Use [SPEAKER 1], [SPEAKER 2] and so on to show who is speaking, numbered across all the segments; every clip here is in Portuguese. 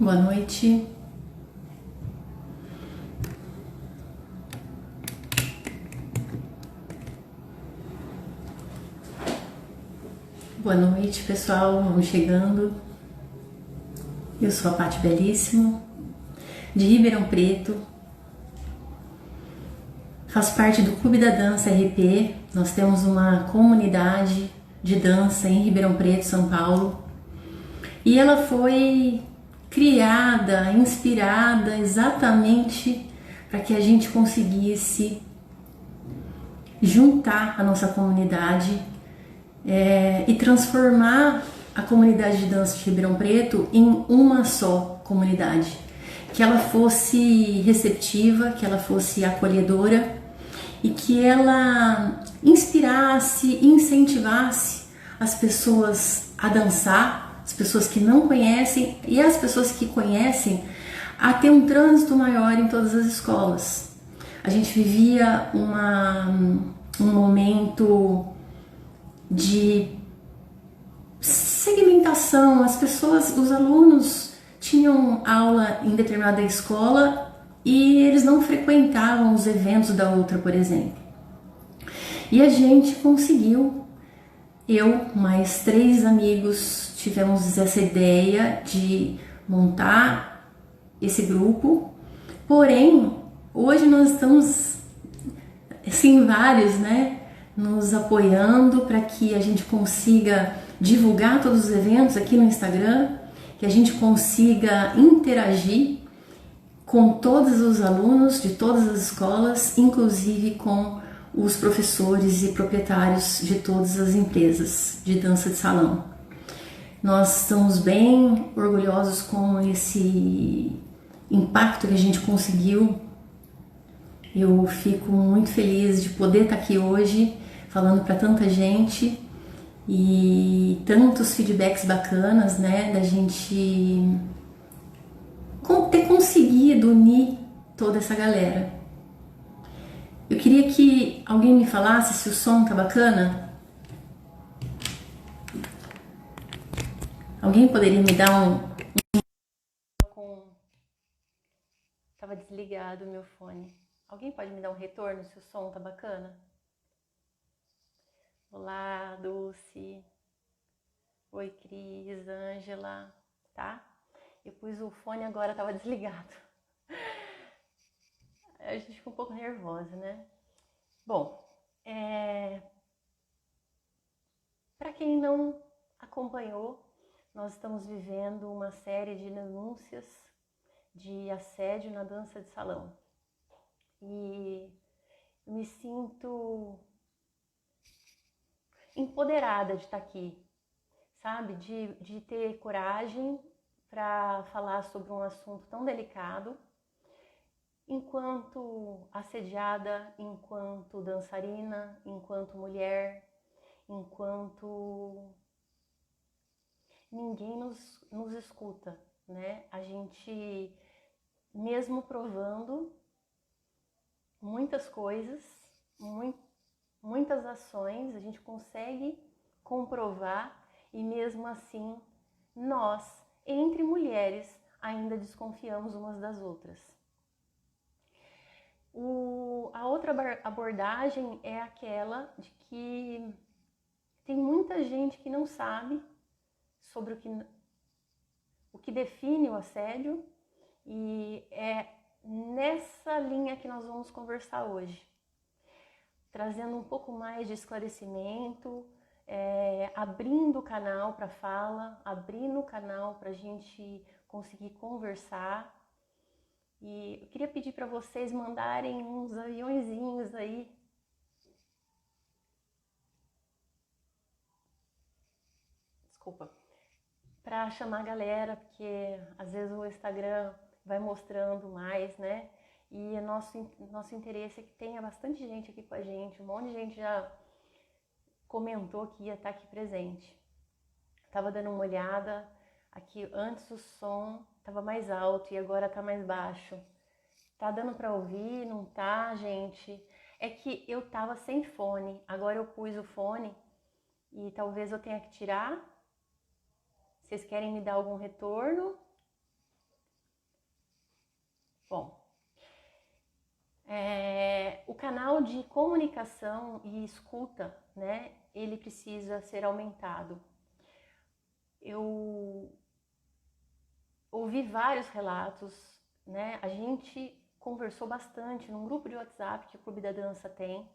[SPEAKER 1] Boa noite. Boa noite, pessoal. Vamos chegando. Eu sou a Paty Belíssimo, de Ribeirão Preto. Faço parte do Clube da Dança RP. Nós temos uma comunidade de dança em Ribeirão Preto, São Paulo. E ela foi criada, inspirada exatamente para que a gente conseguisse juntar a nossa comunidade e transformar a comunidade de dança de Ribeirão Preto em uma só comunidade, que ela fosse receptiva, que ela fosse acolhedora e que ela inspirasse, incentivasse as pessoas a dançar, as pessoas que não conhecem e as pessoas que conhecem a ter um trânsito maior em todas as escolas. A gente vivia um momento de segmentação, as pessoas, os alunos tinham aula em determinada escola e eles não frequentavam os eventos da outra, por exemplo. E a gente conseguiu, eu mais 3 amigos, tivemos essa ideia de montar esse grupo, porém, hoje nós estamos, assim, vários, né, nos apoiando para que a gente consiga divulgar todos os eventos aqui no Instagram, que a gente consiga interagir com todos os alunos de todas as escolas, inclusive com os professores e proprietários de todas as empresas de dança de salão. Nós estamos bem orgulhosos com esse impacto que a gente conseguiu. Eu fico muito feliz de poder estar aqui hoje falando para tanta gente e tantos feedbacks bacanas, né, da gente ter conseguido unir toda essa galera. Eu queria que alguém me falasse se o som tá bacana. Alguém poderia me dar Tava desligado o meu fone. Alguém pode me dar um retorno se o som tá bacana? Olá, Dulce. Oi, Cris, Ângela, tá? Eu pus o fone agora, tava desligado. A gente fica um pouco nervosa, né? Bom, para quem não acompanhou, nós estamos vivendo uma série de denúncias de assédio na dança de salão. E eu me sinto empoderada de estar aqui, sabe? De ter coragem para falar sobre um assunto tão delicado, enquanto assediada, enquanto dançarina, enquanto mulher, enquanto ninguém nos escuta, né? A gente, mesmo provando muitas coisas, muitas ações, a gente consegue comprovar e mesmo assim nós, entre mulheres, ainda desconfiamos umas das outras. A outra abordagem é aquela de que tem muita gente que não sabe sobre o que define o assédio e é nessa linha que nós vamos conversar hoje, trazendo um pouco mais de esclarecimento, abrindo o canal para fala, abrindo o canal para a gente conseguir conversar. E eu queria pedir para vocês mandarem uns aviõezinhos aí. Desculpa. Para chamar a galera, porque às vezes o Instagram vai mostrando mais, né? E nosso interesse é que tenha bastante gente aqui com a gente. Um monte de gente já comentou que ia estar aqui presente. Tava dando uma olhada aqui, antes o som tava mais alto e agora tá mais baixo. Tá dando para ouvir? Não tá, gente? É que eu tava sem fone, agora eu pus o fone e talvez eu tenha que tirar. Vocês querem me dar algum retorno? Bom, o canal de comunicação e escuta, né, ele precisa ser aumentado. Eu ouvi vários relatos, né, a gente conversou bastante num grupo de WhatsApp que o Clube da Dança tem.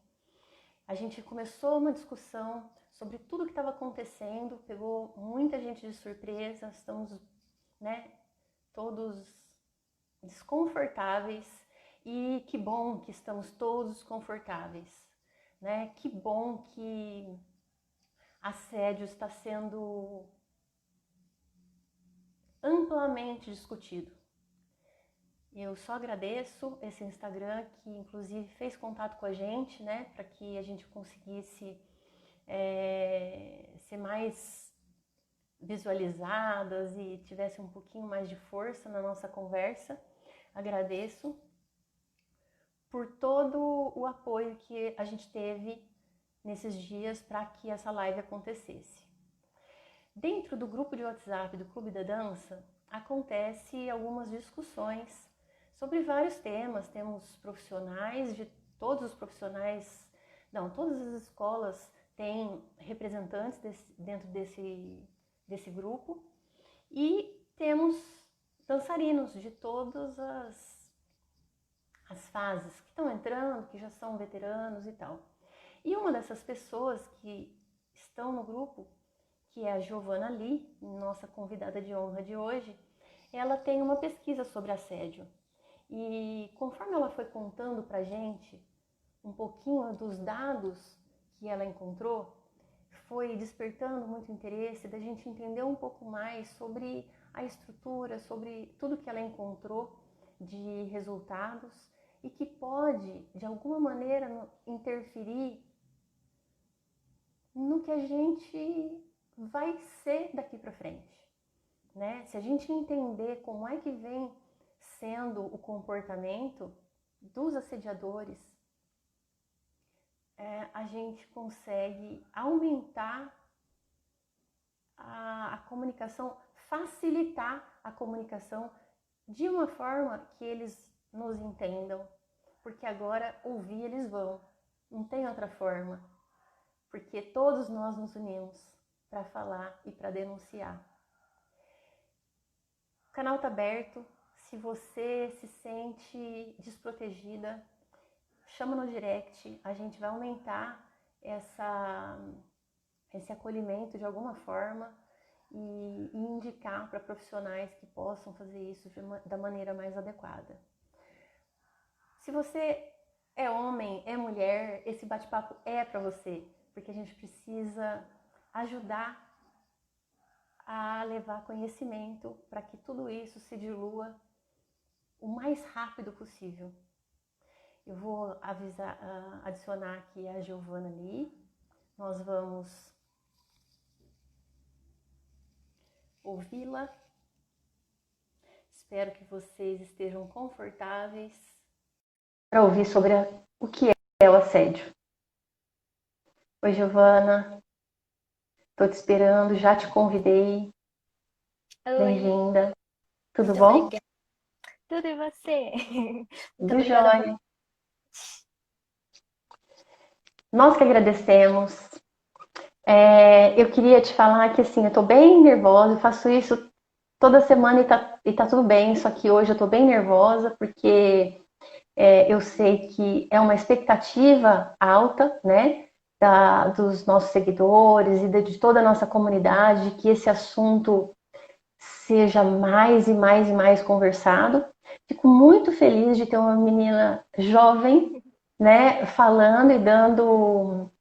[SPEAKER 1] A gente começou uma discussão sobre tudo que estava acontecendo, pegou muita gente de surpresa, estamos, né, todos desconfortáveis, e que bom que estamos todos desconfortáveis, né? Que bom que assédio está sendo amplamente discutido. Eu só agradeço esse Instagram que inclusive fez contato com a gente, né, para que a gente conseguisse ser mais visualizadas e tivesse um pouquinho mais de força na nossa conversa. Agradeço por todo o apoio que a gente teve nesses dias para que essa live acontecesse. Dentro do grupo de WhatsApp do Clube da Dança, acontece algumas discussões sobre vários temas. Temos profissionais de todos os profissionais, não, todas as escolas têm representantes dentro desse grupo, e temos dançarinos de todas as fases, que estão entrando, que já são veteranos e tal. E uma dessas pessoas que estão no grupo, que é a Giovana Lee, nossa convidada de honra de hoje, ela tem uma pesquisa sobre assédio. E conforme ela foi contando pra gente um pouquinho dos dados que ela encontrou, foi despertando muito interesse da gente entender um pouco mais sobre a estrutura, sobre tudo que ela encontrou de resultados e que pode, de alguma maneira, interferir no que a gente vai ser daqui para frente, né? Se a gente entender como é que vem sendo o comportamento dos assediadores, a gente consegue aumentar a comunicação, facilitar a comunicação de uma forma que eles nos entendam, porque agora ouvir eles vão, não tem outra forma, porque todos nós nos unimos para falar e para denunciar. O canal está aberto. Se você se sente desprotegida, chama no direct, a gente vai aumentar esse acolhimento de alguma forma e indicar para profissionais que possam fazer isso da maneira mais adequada. Se você é homem, é mulher, esse bate-papo é para você, porque a gente precisa ajudar a levar conhecimento para que tudo isso se dilua o mais rápido possível. Eu vou adicionar aqui a Giovana Lee. Nós vamos ouvi-la. Espero que vocês estejam confortáveis para ouvir sobre o que é o assédio. Oi, Giovana. Estou te esperando, já te convidei. Bem-vinda. Tudo
[SPEAKER 2] Muito
[SPEAKER 1] bom?
[SPEAKER 2] Obrigada. Tudo e você? Muito
[SPEAKER 1] Tudo
[SPEAKER 2] obrigada.
[SPEAKER 1] jóia. Nós que agradecemos. Eu queria te falar que assim, eu tô bem nervosa, eu faço isso toda semana e tá tudo bem, só que hoje eu tô bem nervosa porque eu sei que é uma expectativa alta, né, dos nossos seguidores e de toda a nossa comunidade, que esse assunto seja mais e mais e mais conversado. Fico muito feliz de ter uma menina jovem, né, falando e dando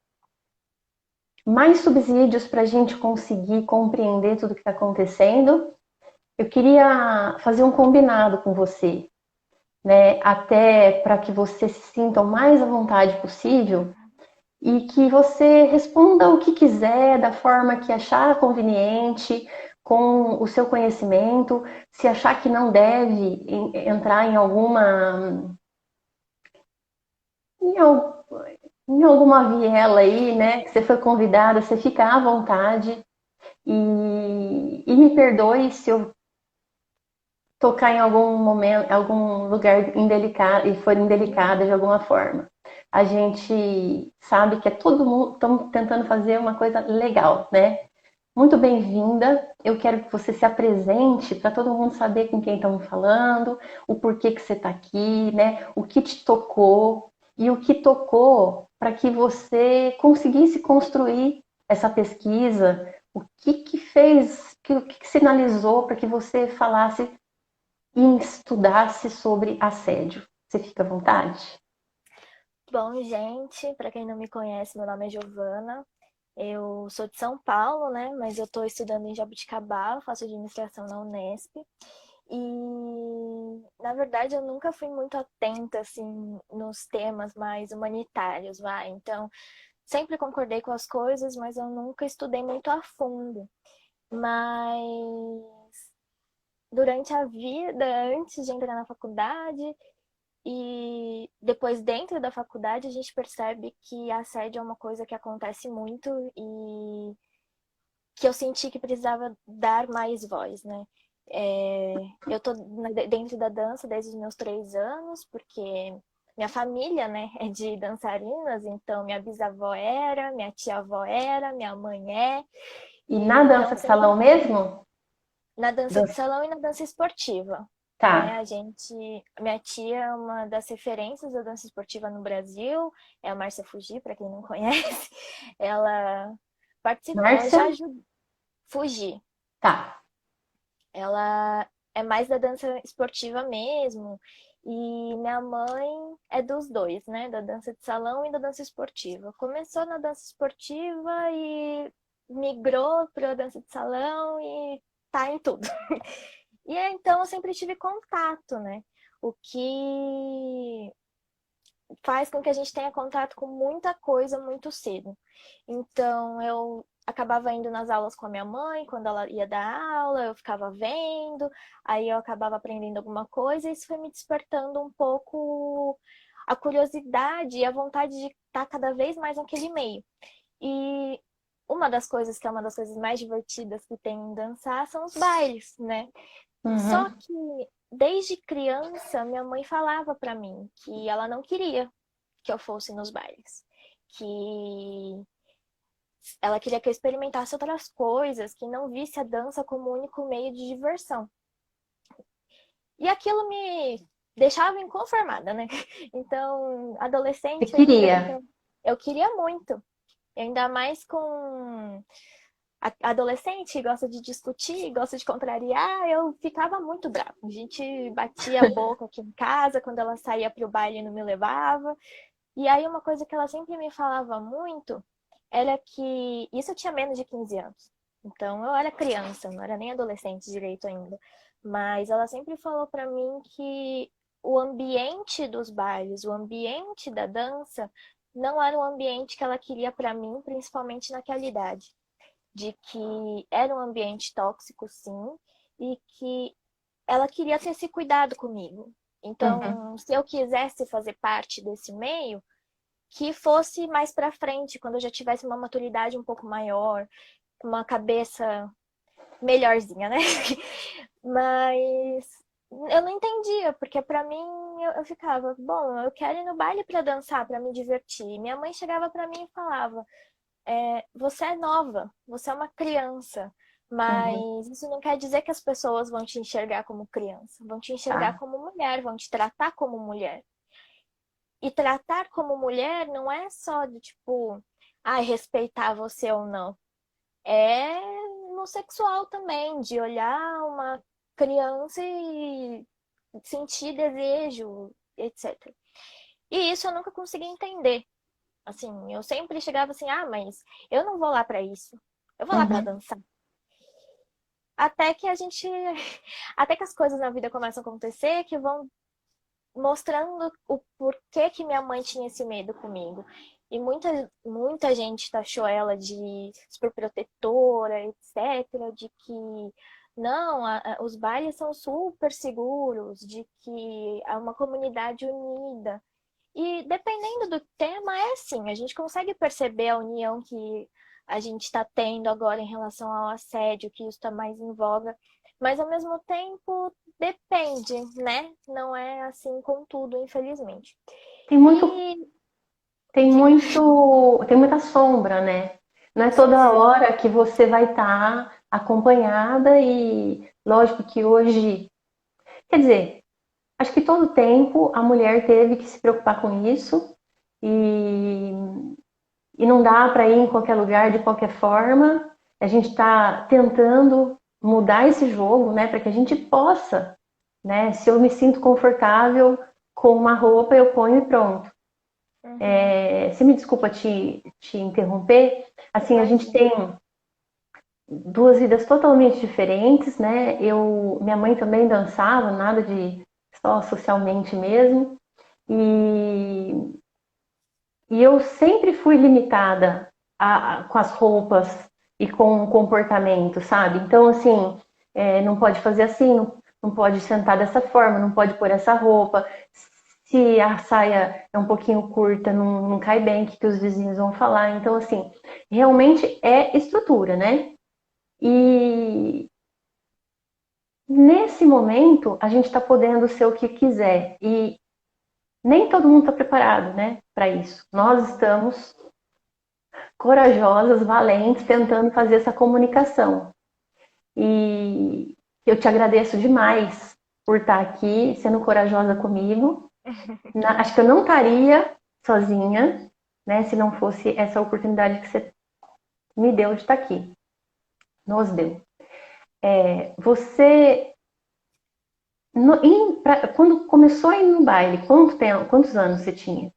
[SPEAKER 1] mais subsídios para a gente conseguir compreender tudo que está acontecendo. Eu queria fazer um combinado com você, né, até para que você se sinta o mais à vontade possível e que você responda o que quiser, da forma que achar conveniente, com o seu conhecimento. Se achar que não deve entrar em alguma em alguma viela aí, né, que você foi convidada, você fica à vontade. E me perdoe se eu tocar em algum momento, algum lugar indelicado e for indelicada de alguma forma. A gente sabe que é todo mundo, estamos tentando fazer uma coisa legal, né? Muito bem-vinda. Eu quero que você se apresente para todo mundo saber com quem estamos falando, o porquê que você está aqui, né? O que te tocou e o que tocou para que você conseguisse construir essa pesquisa. O que que fez, o que que sinalizou para que você falasse e estudasse sobre assédio? Você fica à vontade?
[SPEAKER 2] Bom, gente, para quem não me conhece, meu nome é Giovana. Eu sou de São Paulo, né? Mas eu estou estudando em Jabuticabal, faço administração na Unesp. E, na verdade, eu nunca fui muito atenta, assim, nos temas mais humanitários, vai. Então, sempre concordei com as coisas, mas eu nunca estudei muito a fundo. Mas, durante a vida, antes de entrar na faculdade, e depois, dentro da faculdade, a gente percebe que assédio é uma coisa que acontece muito e que eu senti que precisava dar mais voz, né? Eu tô dentro da dança desde os meus 3 anos, porque minha família, né, é de dançarinas, então minha bisavó era, minha tia-avó era, minha mãe é,
[SPEAKER 1] E
[SPEAKER 2] e
[SPEAKER 1] na dança
[SPEAKER 2] então
[SPEAKER 1] de salão
[SPEAKER 2] sempre
[SPEAKER 1] mesmo?
[SPEAKER 2] na dança de
[SPEAKER 1] Dança.
[SPEAKER 2] salão e na dança esportiva. Né?
[SPEAKER 1] Tá.
[SPEAKER 2] Minha tia é uma das referências da dança esportiva no Brasil, é a Márcia Fuji, para quem não conhece. Ela ela
[SPEAKER 1] Márcia?
[SPEAKER 2] já ajudou Fuji.
[SPEAKER 1] Tá.
[SPEAKER 2] Ela é mais da dança esportiva mesmo. E minha mãe é dos dois, né? Da dança de salão e da dança esportiva. Começou na dança esportiva e migrou para a dança de salão e tá em tudo. E então eu sempre tive contato, né? O que faz com que a gente tenha contato com muita coisa muito cedo. Então eu acabava indo nas aulas com a minha mãe, quando ela ia dar aula, eu ficava vendo, aí eu acabava aprendendo alguma coisa, e isso foi me despertando um pouco a curiosidade e a vontade de estar cada vez mais naquele meio. E uma das coisas que é uma das coisas mais divertidas que tem em dançar são os bailes, né? Só
[SPEAKER 1] Uhum.
[SPEAKER 2] que desde criança minha mãe falava para mim que ela não queria que eu fosse nos bailes, que ela queria que eu experimentasse outras coisas, que não visse a dança como o único meio de diversão. E aquilo me deixava inconformada, né? Então,
[SPEAKER 1] Você
[SPEAKER 2] adolescente ainda,
[SPEAKER 1] queria?
[SPEAKER 2] eu queria muito. Ainda mais com adolescente, gosta de discutir, gosta de contrariar, eu ficava muito brava. A gente batia a boca aqui em casa, quando ela saía para o baile e não me levava. E aí uma coisa que ela sempre me falava muito era que isso eu tinha menos de 15 anos. Então eu era criança, não era nem adolescente direito ainda. Mas ela sempre falou para mim que o ambiente dos bailes, o ambiente da dança, não era o ambiente que ela queria para mim, principalmente naquela idade. De que era um ambiente tóxico, sim, e que ela queria ter esse cuidado comigo.
[SPEAKER 1] Uhum.
[SPEAKER 2] Então, se eu quisesse fazer parte desse meio, que fosse mais para frente, quando eu já tivesse uma maturidade um pouco maior, uma cabeça melhorzinha, né? Mas eu não entendia, porque para mim eu ficava, bom, eu quero ir no baile para dançar, para me divertir. Minha mãe chegava para mim e falava: você é nova, você é uma criança,
[SPEAKER 1] Uhum.
[SPEAKER 2] mas isso não quer dizer que as pessoas vão te enxergar como criança, vão te enxergar
[SPEAKER 1] Tá.
[SPEAKER 2] como mulher, vão te tratar como mulher. E tratar como mulher não é só de tipo, respeitar você ou não. É no sexual também, de olhar uma criança e sentir desejo, etc. E isso eu nunca consegui entender. Assim, eu sempre chegava assim, mas eu não vou lá pra isso. Eu vou lá pra
[SPEAKER 1] Uhum.
[SPEAKER 2] dançar. Até que a gente, até que as coisas na vida começam a acontecer, que vão mostrando o porquê que minha mãe tinha esse medo comigo. E muita gente taxou ela de superprotetora, etc, de que não, os bailes são super seguros, de que é uma comunidade unida. E dependendo do tema, é assim, a gente consegue perceber a união que a gente está tendo agora em relação ao assédio, que isso está mais em voga, mas ao mesmo tempo Depende, né? Não é assim com tudo, infelizmente.
[SPEAKER 1] Tem muito,
[SPEAKER 2] E
[SPEAKER 1] tem
[SPEAKER 2] diga,
[SPEAKER 1] muito, tem muita sombra, né? Não é toda
[SPEAKER 2] sim,
[SPEAKER 1] hora que você vai estar acompanhada e lógico que hoje, quer dizer, acho que todo tempo a mulher teve que se preocupar com isso e, e não dá para ir em qualquer lugar de qualquer forma. A gente está tentando mudar esse jogo, né, para que a gente possa, né? Se eu me sinto confortável com uma roupa, eu ponho e pronto.
[SPEAKER 2] uhum,
[SPEAKER 1] Você me desculpa te interromper. Assim, a gente
[SPEAKER 2] imagina.
[SPEAKER 1] tem duas vidas totalmente diferentes, né? Minha mãe também dançava, nada de só socialmente mesmo. E, e eu sempre fui limitada com as roupas e com o comportamento, sabe? Então, assim, não pode fazer assim, não pode sentar dessa forma, não pode pôr essa roupa. Se a saia é um pouquinho curta, não cai bem, o que os vizinhos vão falar. Então, assim, realmente é estrutura, né? E nesse momento, a gente está podendo ser o que quiser. E nem todo mundo está preparado, né, para isso. Nós estamos corajosas, valentes, tentando fazer essa comunicação. E eu te agradeço demais por estar aqui, sendo corajosa comigo. Acho que eu não estaria sozinha, né, se não fosse essa oportunidade que você me deu de estar aqui. Nos deu. Você, quando começou a ir no baile, quantos anos você tinha?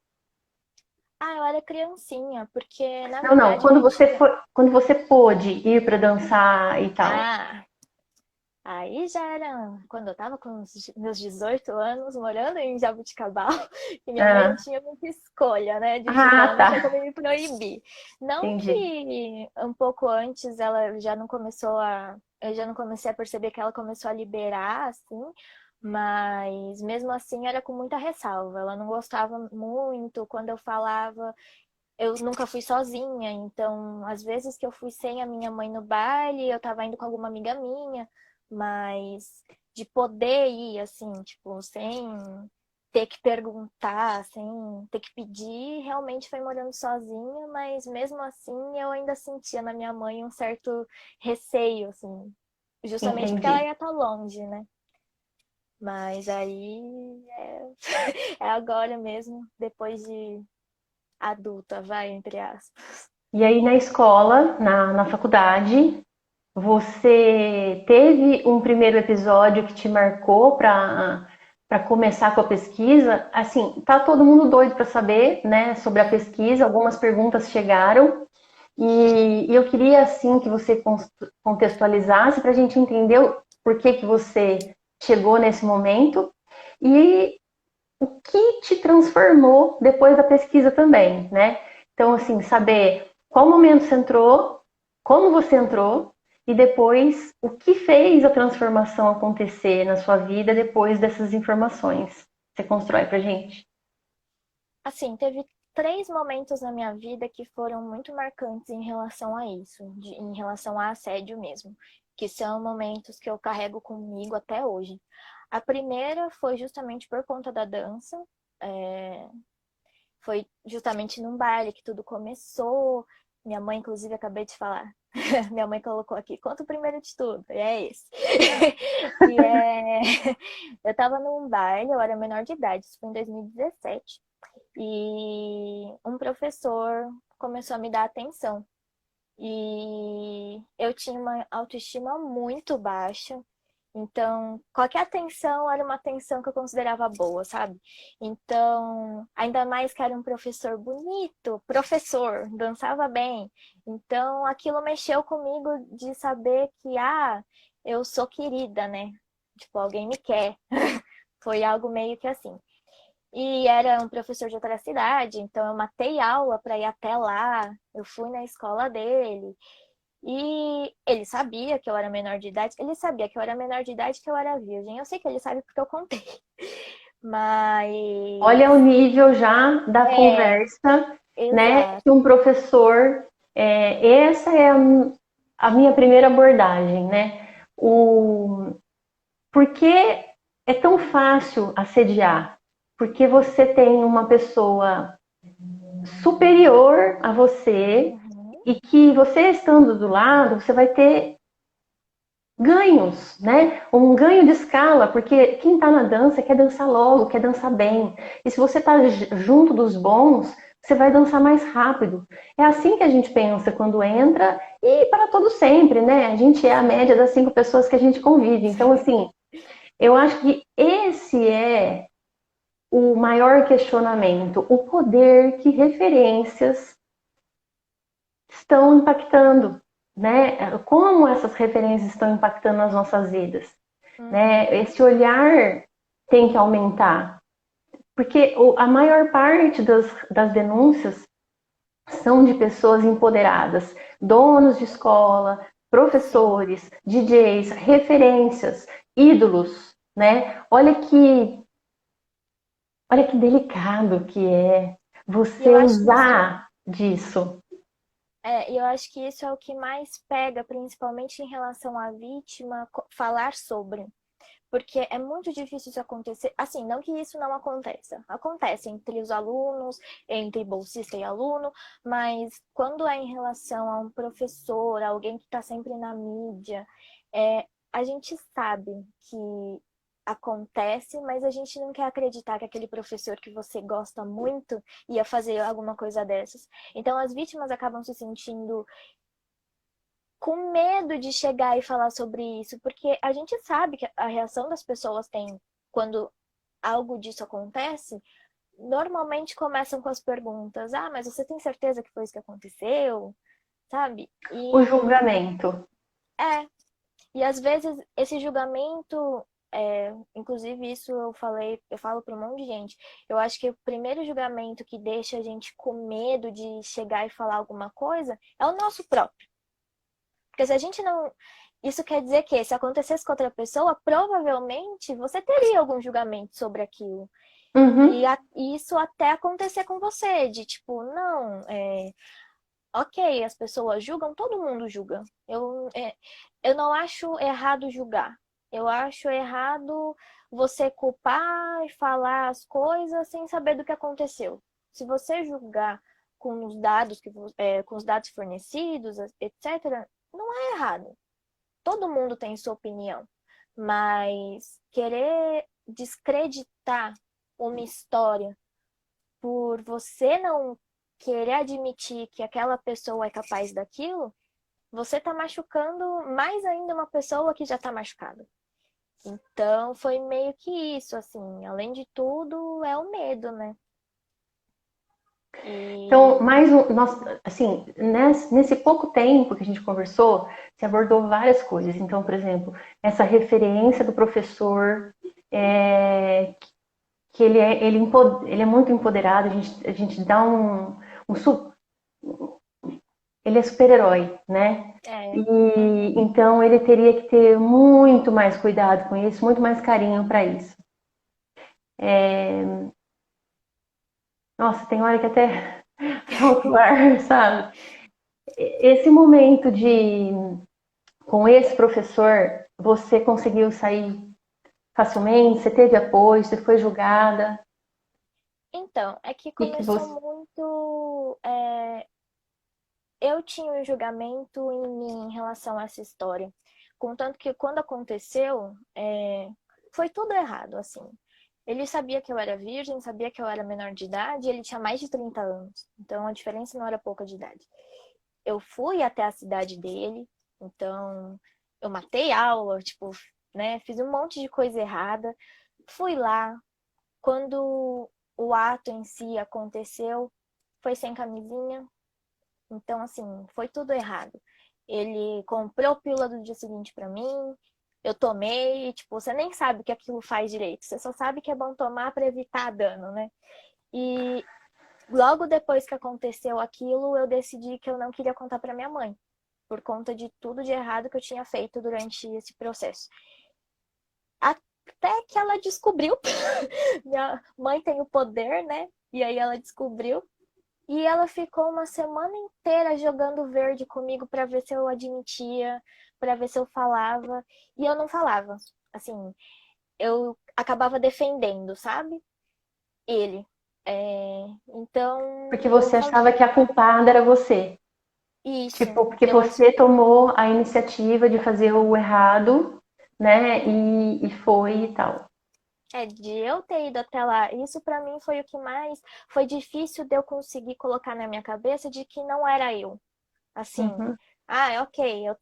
[SPEAKER 2] Ah, eu era criancinha, porque na
[SPEAKER 1] Não, não.
[SPEAKER 2] verdade eu tinha.
[SPEAKER 1] Quando você pôde ir para dançar e tal.
[SPEAKER 2] Ah, aí já era quando eu tava com meus 18 anos, morando em Jabuticabal, e minha mãe não
[SPEAKER 1] Ah,
[SPEAKER 2] tinha muita escolha, né? De tipo, ela
[SPEAKER 1] ah,
[SPEAKER 2] não
[SPEAKER 1] tá.
[SPEAKER 2] tinha como me proibir. Não
[SPEAKER 1] Entendi.
[SPEAKER 2] que um pouco antes ela já não começou a. Eu já não comecei a perceber que ela começou a liberar, assim, mas mesmo assim era com muita ressalva. Ela não gostava muito quando eu falava. Eu nunca fui sozinha, então às vezes que eu fui sem a minha mãe no baile, eu tava indo com alguma amiga minha, mas de poder ir assim, tipo, sem ter que perguntar, sem ter que pedir, realmente foi morando sozinha, mas mesmo assim eu ainda sentia na minha mãe um certo receio, assim, justamente porque ela
[SPEAKER 1] Entendi.
[SPEAKER 2] ia estar longe, né? Mas aí é, é agora mesmo, depois de adulta, vai, entre aspas.
[SPEAKER 1] E aí na escola, na faculdade, você teve um primeiro episódio que te marcou para começar com a pesquisa? Assim, tá todo mundo doido para saber, né, sobre a pesquisa. Algumas perguntas chegaram e eu queria assim que você contextualizasse para a gente entender por que você chegou nesse momento e o que te transformou depois da pesquisa também, né? Então, assim, saber qual momento você entrou, como você entrou e depois o que fez a transformação acontecer na sua vida depois dessas informações. Você constrói pra gente?
[SPEAKER 2] Assim, teve três momentos na minha vida que foram muito marcantes em relação a isso, em relação a assédio mesmo, que são momentos que eu carrego comigo até hoje. A primeira foi justamente por conta da dança, é, foi justamente num baile que tudo começou. Minha mãe, inclusive, acabei de falar. Minha mãe colocou aqui, conta o primeiro de tudo, e é esse. E é... Eu tava num baile, eu era menor de idade, isso foi em 2017. E um professor começou a me dar atenção. E eu tinha uma autoestima muito baixa. Então, qualquer atenção era uma atenção que eu considerava boa, sabe? Então, ainda mais que era um professor bonito, professor, dançava bem. Então, aquilo mexeu comigo de saber que, eu sou querida, né? Tipo, alguém me quer. Foi algo meio que assim. E era um professor de outra cidade, então eu matei aula para ir até lá. Eu fui na escola dele. E ele sabia que eu era menor de idade. Ele sabia que eu era menor de idade e que eu era virgem. Eu sei que ele sabe porque eu contei.
[SPEAKER 1] Olha
[SPEAKER 2] Mas
[SPEAKER 1] o nível já da
[SPEAKER 2] é,
[SPEAKER 1] conversa, né?
[SPEAKER 2] exato.
[SPEAKER 1] Que um professor, essa é a minha primeira abordagem, né? O, por que é tão fácil assediar, porque você tem uma pessoa superior a você
[SPEAKER 2] Uhum.
[SPEAKER 1] e que você estando do lado, você vai ter ganhos, né? Um ganho de escala, porque quem tá na dança quer dançar logo, quer dançar bem. E se você tá junto dos bons, você vai dançar mais rápido. É assim que a gente pensa quando entra e para todo sempre, né? A gente é a média das 5 pessoas que a gente convive. Então, assim, eu acho que esse é o maior questionamento, o poder que referências estão impactando, né? Como essas referências estão impactando as nossas vidas, né?
[SPEAKER 2] Uhum.
[SPEAKER 1] Esse olhar tem que aumentar, porque a maior parte das denúncias são de pessoas empoderadas, donos de escola,
[SPEAKER 2] Sim.
[SPEAKER 1] professores, DJs, referências, ídolos, né? Olha que delicado que é
[SPEAKER 2] E
[SPEAKER 1] você
[SPEAKER 2] eu acho que
[SPEAKER 1] usar disso.
[SPEAKER 2] eu acho que isso é o que mais pega, principalmente em relação à vítima, falar sobre. Porque é muito difícil isso acontecer. Assim, não que isso não aconteça. Acontece entre os alunos, entre bolsista e aluno, mas quando é em relação a um professor, alguém que está sempre na mídia, a gente sabe que acontece, mas a gente não quer acreditar que aquele professor que você gosta muito ia fazer alguma coisa dessas. Então, as vítimas acabam se sentindo com medo de chegar e falar sobre isso, porque a gente sabe que a reação das pessoas tem quando algo disso acontece, normalmente começam com as perguntas: "Ah, mas você tem certeza que foi isso que aconteceu?", sabe?
[SPEAKER 1] O julgamento.
[SPEAKER 2] É, e às vezes esse julgamento, inclusive isso eu falo para um monte de gente. Eu acho que o primeiro julgamento que deixa a gente com medo de chegar e falar alguma coisa é o nosso próprio. Porque se a gente não. Isso quer dizer que se acontecesse com outra pessoa, provavelmente você teria algum julgamento sobre aquilo.
[SPEAKER 1] Uhum.
[SPEAKER 2] E isso até acontecer com você, de tipo, não, ok, as pessoas julgam, todo mundo julga. Eu não acho errado julgar. Eu acho errado você culpar e falar as coisas sem saber do que aconteceu. Se você julgar com os dados com os dados fornecidos, etc., não é errado. Todo mundo tem sua opinião, mas querer descreditar uma história por você não querer admitir que aquela pessoa é capaz daquilo, você tá machucando mais ainda uma pessoa que já tá machucada. Então, foi meio que isso, assim. Além de tudo, é o medo, né?
[SPEAKER 1] Então,
[SPEAKER 2] E
[SPEAKER 1] mais um, nós, assim, nesse pouco tempo que a gente conversou, se abordou várias coisas. Então, por exemplo, essa referência do professor, é, que ele é muito empoderado, a gente dá ele é super-herói, né?
[SPEAKER 2] é.
[SPEAKER 1] E
[SPEAKER 2] Uhum.
[SPEAKER 1] então ele teria que ter muito mais cuidado com isso, muito mais carinho para isso. Nossa, tem hora que até falta o ar, sabe? Esse momento de com esse professor, você conseguiu sair facilmente? Você teve apoio? Você foi julgada?
[SPEAKER 2] Então, é que
[SPEAKER 1] E que
[SPEAKER 2] começou
[SPEAKER 1] você.
[SPEAKER 2] muito. Eu tinha um julgamento em mim em relação a essa história. Contanto que quando aconteceu, foi tudo errado, assim. Ele sabia que eu era virgem, sabia que eu era menor de idade, e ele tinha mais de 30 anos. Então a diferença não era pouca de idade. Eu fui até a cidade dele, então eu matei aula, tipo, né, fiz um monte de coisa errada. Fui lá, quando o ato em si aconteceu, foi sem camisinha, então, assim, foi tudo errado. Ele comprou pílula do dia seguinte pra mim, eu tomei, e, tipo, você nem sabe o que aquilo faz direito, você só sabe que é bom tomar pra evitar dano, né? E logo depois que aconteceu aquilo, eu decidi que eu não queria contar pra minha mãe, por conta de tudo de errado que eu tinha feito durante esse processo. Até que ela descobriu, minha mãe tem o poder, né? E aí ela descobriu. E ela ficou uma semana inteira jogando verde comigo para ver se eu admitia, para ver se eu falava. E eu não falava. Assim, eu acabava defendendo, sabe? Ele. Então,
[SPEAKER 1] Porque
[SPEAKER 2] eu
[SPEAKER 1] você
[SPEAKER 2] falo
[SPEAKER 1] achava que a culpada era você.
[SPEAKER 2] isso.
[SPEAKER 1] Tipo, porque
[SPEAKER 2] Eu,
[SPEAKER 1] você tomou a iniciativa de fazer o errado, né? E foi e tal.
[SPEAKER 2] de eu ter ido até lá, isso pra mim foi o que mais foi difícil de eu conseguir colocar na minha cabeça de que não era eu. Assim,
[SPEAKER 1] Uhum,
[SPEAKER 2] ok, eu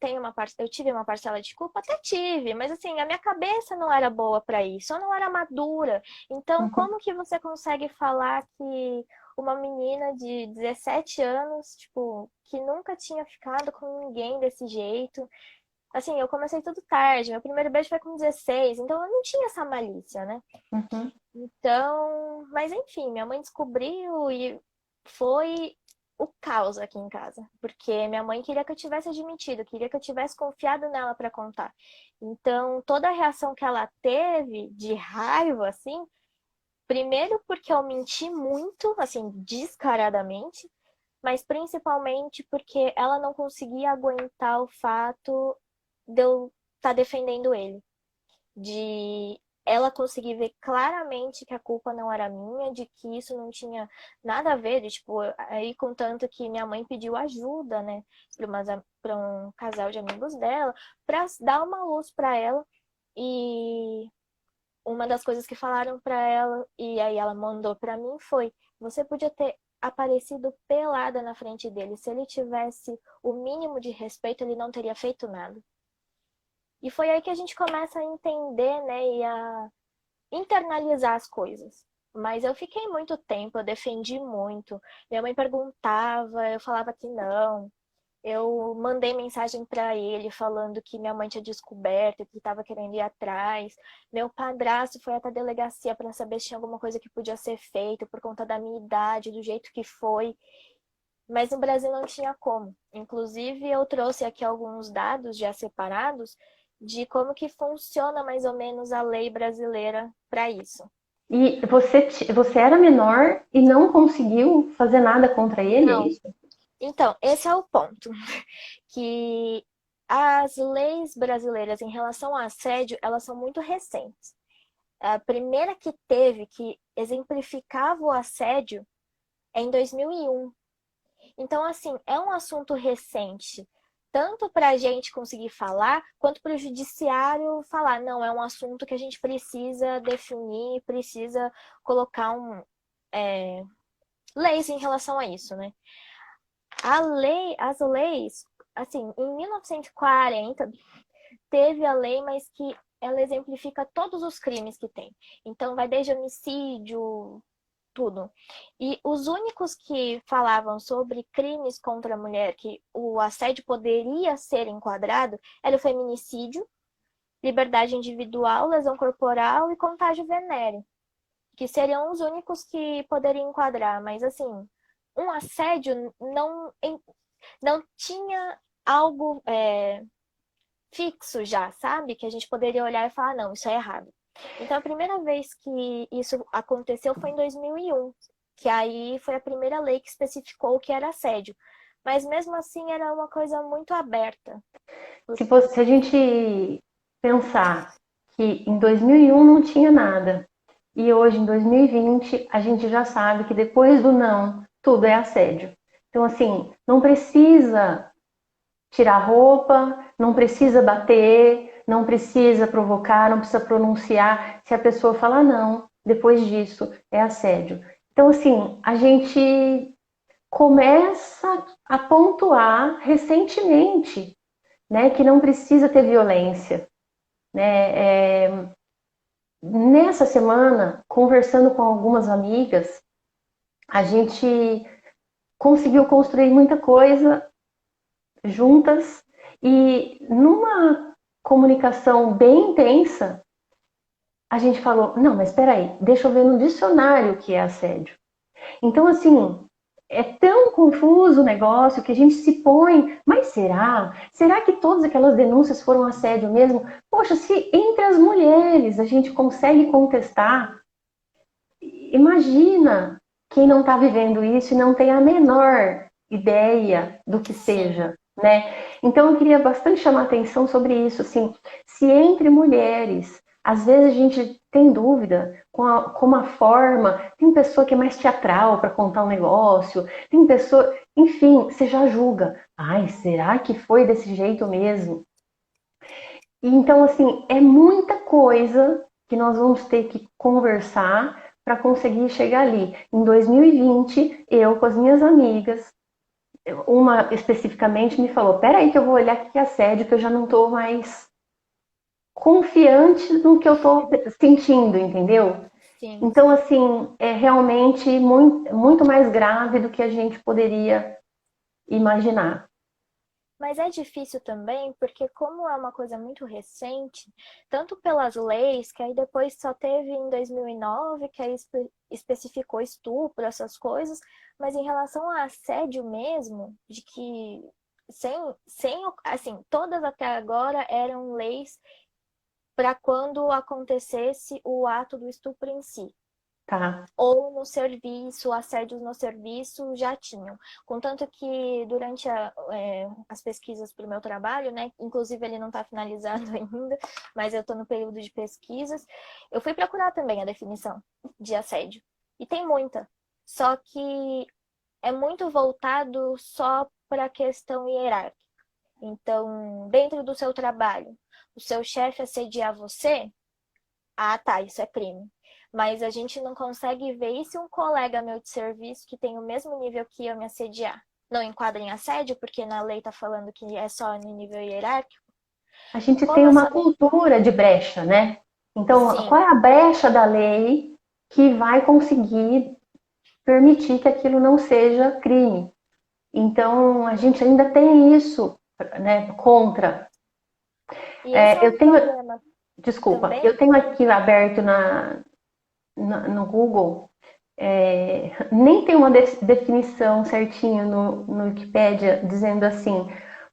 [SPEAKER 2] tive uma parcela de culpa, até tive, mas assim, a minha cabeça não era boa para isso, eu não era madura. Então,
[SPEAKER 1] uhum.
[SPEAKER 2] como que você consegue falar que uma menina de 17 anos, tipo, que nunca tinha ficado com ninguém desse jeito, assim, eu comecei tudo tarde, meu primeiro beijo foi com 16, então eu não tinha essa malícia, né?
[SPEAKER 1] Uhum.
[SPEAKER 2] Então, mas enfim, minha mãe descobriu e foi o caos aqui em casa, porque minha mãe queria que eu tivesse admitido, queria que eu tivesse confiado nela para contar. Então, toda a reação que ela teve de raiva, assim, primeiro porque eu menti muito, assim, descaradamente, mas principalmente porque ela não conseguia aguentar o fato de eu estar defendendo ele, de ela conseguir ver claramente que a culpa não era minha, de que isso não tinha nada a ver, de, tipo, aí contanto que minha mãe pediu ajuda, né, para um casal de amigos dela, para dar uma luz para ela. E uma das coisas que falaram para ela e aí ela mandou para mim foi: você podia ter aparecido pelada na frente dele. Se ele tivesse o mínimo de respeito, ele não teria feito nada. E foi aí que a gente começa a entender, né, e a internalizar as coisas. Mas eu fiquei muito tempo, eu defendi muito. Minha mãe perguntava, eu falava que não. Eu mandei mensagem para ele falando que minha mãe tinha descoberto, que estava querendo ir atrás. Meu padrasto foi até a delegacia para saber se tinha alguma coisa que podia ser feito por conta da minha idade, do jeito que foi. Mas no Brasil não tinha como. Inclusive, eu trouxe aqui alguns dados já separados de como que funciona mais ou menos a lei brasileira para isso.
[SPEAKER 1] E você era menor e não conseguiu fazer nada contra ele, é
[SPEAKER 2] Não.
[SPEAKER 1] isso?
[SPEAKER 2] Então, esse é o ponto, que as leis brasileiras em relação ao assédio, elas são muito recentes. A primeira que teve, que exemplificava o assédio, é em 2001. Então, assim, é um assunto recente, tanto para a gente conseguir falar, quanto para o judiciário falar, não, é um assunto que a gente precisa definir, precisa colocar leis em relação a isso, né? As leis, assim, em 1940 teve a lei, mas que ela exemplifica todos os crimes que tem. Então vai desde homicídio, tudo. E os únicos que falavam sobre crimes contra a mulher, que o assédio poderia ser enquadrado, era o feminicídio, liberdade individual, lesão corporal e contágio venéreo, que seriam os únicos que poderiam enquadrar. Mas assim, um assédio não tinha algo fixo já, sabe? Que a gente poderia olhar e falar, não, isso é errado. Então, a primeira vez que isso aconteceu foi em 2001, que aí foi a primeira lei que especificou o que era assédio. Mas mesmo assim era uma coisa muito aberta.
[SPEAKER 1] Se a gente pensar que em 2001 não tinha nada e hoje em 2020 a gente já sabe que depois do não, tudo é assédio. Então, assim, não precisa tirar roupa, não precisa bater, não precisa provocar, não precisa pronunciar. Se a pessoa falar não, depois disso é assédio. Então, assim, a gente começa a pontuar recentemente, né, que não precisa ter violência, né? Nessa semana, conversando com algumas amigas, a gente conseguiu construir muita coisa juntas e numa comunicação bem intensa, a gente falou, não, mas espera aí, deixa eu ver no dicionário o que é assédio. Então, assim, é tão confuso o negócio que a gente se põe, mas será? Será que todas aquelas denúncias foram assédio mesmo? Poxa, se entre as mulheres a gente consegue contestar, imagina quem não está vivendo isso e não tem a menor ideia do que
[SPEAKER 2] Sim,
[SPEAKER 1] seja, né? Então eu queria bastante chamar atenção sobre isso, assim, se entre mulheres Às vezes a gente tem dúvida com a forma. Tem pessoa que é mais teatral para contar um negócio, tem pessoa, enfim, você já julga. Ai, será que foi desse jeito mesmo? E então, assim, é muita coisa que nós vamos ter que conversar para conseguir chegar ali. Em 2020, eu com as minhas amigas, uma especificamente me falou: peraí, que eu vou olhar que é assédio, que eu já não estou mais confiante no que eu estou sentindo, entendeu?
[SPEAKER 2] Sim,
[SPEAKER 1] Então,
[SPEAKER 2] sim.
[SPEAKER 1] assim, é realmente muito, muito mais grave do que a gente poderia imaginar.
[SPEAKER 2] Mas é difícil também, porque como é uma coisa muito recente, tanto pelas leis, que aí depois só teve em 2009, que aí especificou estupro, essas coisas, mas em relação a assédio mesmo, de que assim, todas até agora eram leis para quando acontecesse o ato do estupro em si
[SPEAKER 1] Tá,
[SPEAKER 2] ou no serviço, assédios no serviço já tinham. Contanto que durante as pesquisas para o meu trabalho, né, inclusive ele não está finalizado ainda, mas eu estou no período de pesquisas, eu fui procurar também a definição de assédio. E tem muita. Só que é muito voltado só para a questão hierárquica. Então, dentro do seu trabalho, o seu chefe assediar você, ah, tá, isso é crime. Mas a gente não consegue ver e se um colega meu de serviço que tem o mesmo nível que eu me assediar. Não enquadra em assédio, porque na lei tá falando que é só no nível hierárquico.
[SPEAKER 1] a gente
[SPEAKER 2] Como
[SPEAKER 1] tem
[SPEAKER 2] eu
[SPEAKER 1] uma
[SPEAKER 2] sou.
[SPEAKER 1] cultura de brecha, né? Então, qual
[SPEAKER 2] Sim,
[SPEAKER 1] é a brecha da lei que vai conseguir permitir que aquilo não seja crime? Então, a gente ainda tem isso, né, contra.
[SPEAKER 2] e esse é
[SPEAKER 1] Eu
[SPEAKER 2] um
[SPEAKER 1] tenho,
[SPEAKER 2] problema
[SPEAKER 1] desculpa,
[SPEAKER 2] também.
[SPEAKER 1] eu tenho aqui aberto no Google, nem tem uma definição certinha no Wikipédia dizendo assim,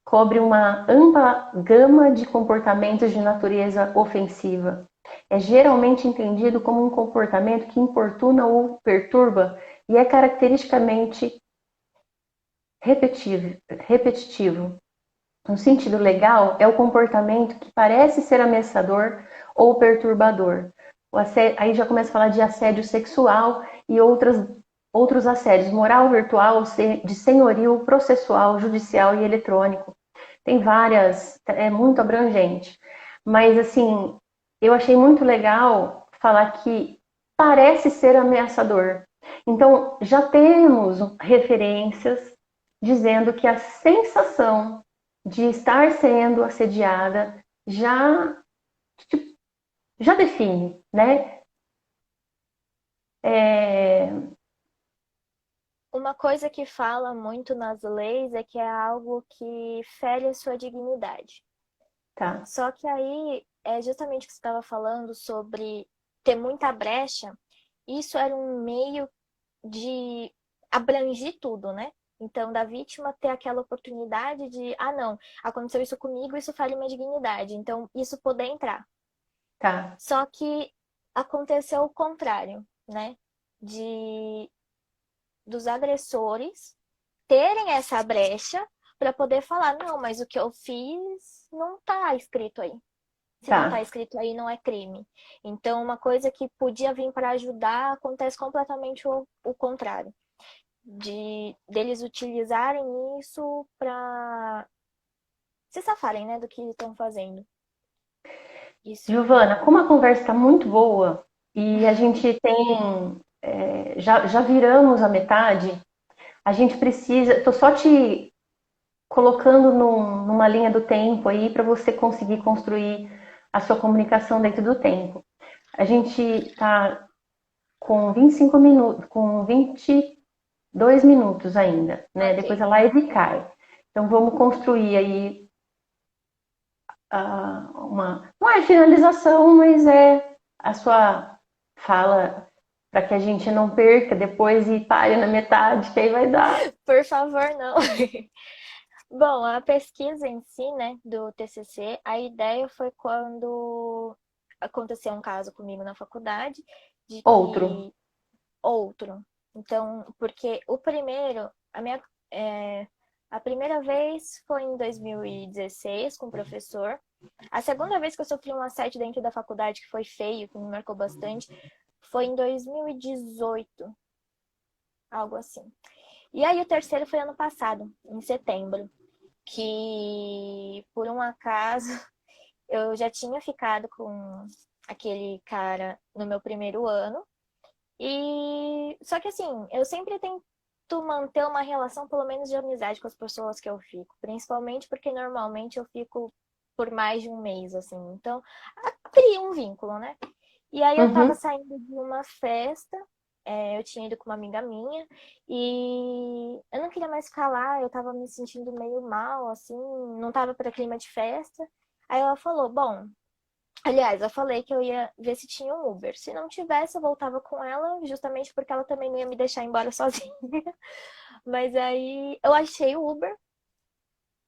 [SPEAKER 1] cobre uma ampla gama de comportamentos de natureza ofensiva. É geralmente entendido como um comportamento que importuna ou perturba e é caracteristicamente repetitivo. No sentido legal, é o comportamento que parece ser ameaçador ou perturbador. Aí já começa a falar de assédio sexual e outros assédios, moral, virtual, de senhorio, processual, judicial e eletrônico. Tem várias, é muito abrangente. Mas, assim, eu achei muito legal falar que parece ser ameaçador. Então, já temos referências dizendo que a sensação de estar sendo assediada já define, né? É,
[SPEAKER 2] Uma coisa que fala muito nas leis é que é algo que fere a sua dignidade.
[SPEAKER 1] tá,
[SPEAKER 2] Só que aí é justamente o que você estava falando sobre ter muita brecha. Isso era um meio de abranger tudo, né? Então, da vítima ter aquela oportunidade de, ah, não, aconteceu isso comigo, isso fere minha dignidade. Então, isso poder entrar.
[SPEAKER 1] tá,
[SPEAKER 2] Só que aconteceu o contrário, né? De dos agressores terem essa brecha para poder falar, não, mas o que eu fiz não tá escrito aí. Se não está
[SPEAKER 1] tá.
[SPEAKER 2] escrito aí, não é crime. Então, uma coisa que podia vir para ajudar acontece completamente o contrário. Deles utilizarem isso para se safarem, né, do que estão fazendo. Isso.
[SPEAKER 1] Giovana, como a conversa está muito boa e a gente tem, já viramos a metade, a gente precisa. Estou só te colocando numa linha do tempo aí para você conseguir construir a sua comunicação dentro do tempo. A gente está com 25 minutos, com 22 minutos ainda, né? Depois
[SPEAKER 2] Ok.
[SPEAKER 1] a live cai. Então vamos construir aí não é finalização, mas é a sua fala para que a gente não perca depois e pare na metade, que aí vai dar.
[SPEAKER 2] Por favor, não. Bom, a pesquisa em si, né, do TCC, a ideia foi quando aconteceu um caso comigo na faculdade, de
[SPEAKER 1] Outro,
[SPEAKER 2] que outro. Então, porque o primeiro, a minha, A primeira vez foi em 2016 com o professor. A segunda vez que eu sofri um assédio dentro da faculdade, que foi feio, que me marcou bastante, foi em 2018, algo assim. E aí o terceiro foi ano passado, em setembro, que por um acaso eu já tinha ficado com aquele cara no meu primeiro ano. E só que assim, eu sempre tento manter uma relação pelo menos de amizade com as pessoas que eu fico, principalmente porque normalmente eu fico por mais de um mês, assim. Então, cria um vínculo, né? E aí eu tava
[SPEAKER 3] Uhum.
[SPEAKER 2] saindo de uma festa, eu tinha ido com uma amiga minha, e eu não queria mais ficar lá, eu tava me sentindo meio mal, assim, não tava para clima de festa. Aí ela falou, bom, aliás, eu falei que eu ia ver se tinha um Uber. Se não tivesse, eu voltava com ela, justamente porque ela também não ia me deixar embora sozinha. Mas aí eu achei o Uber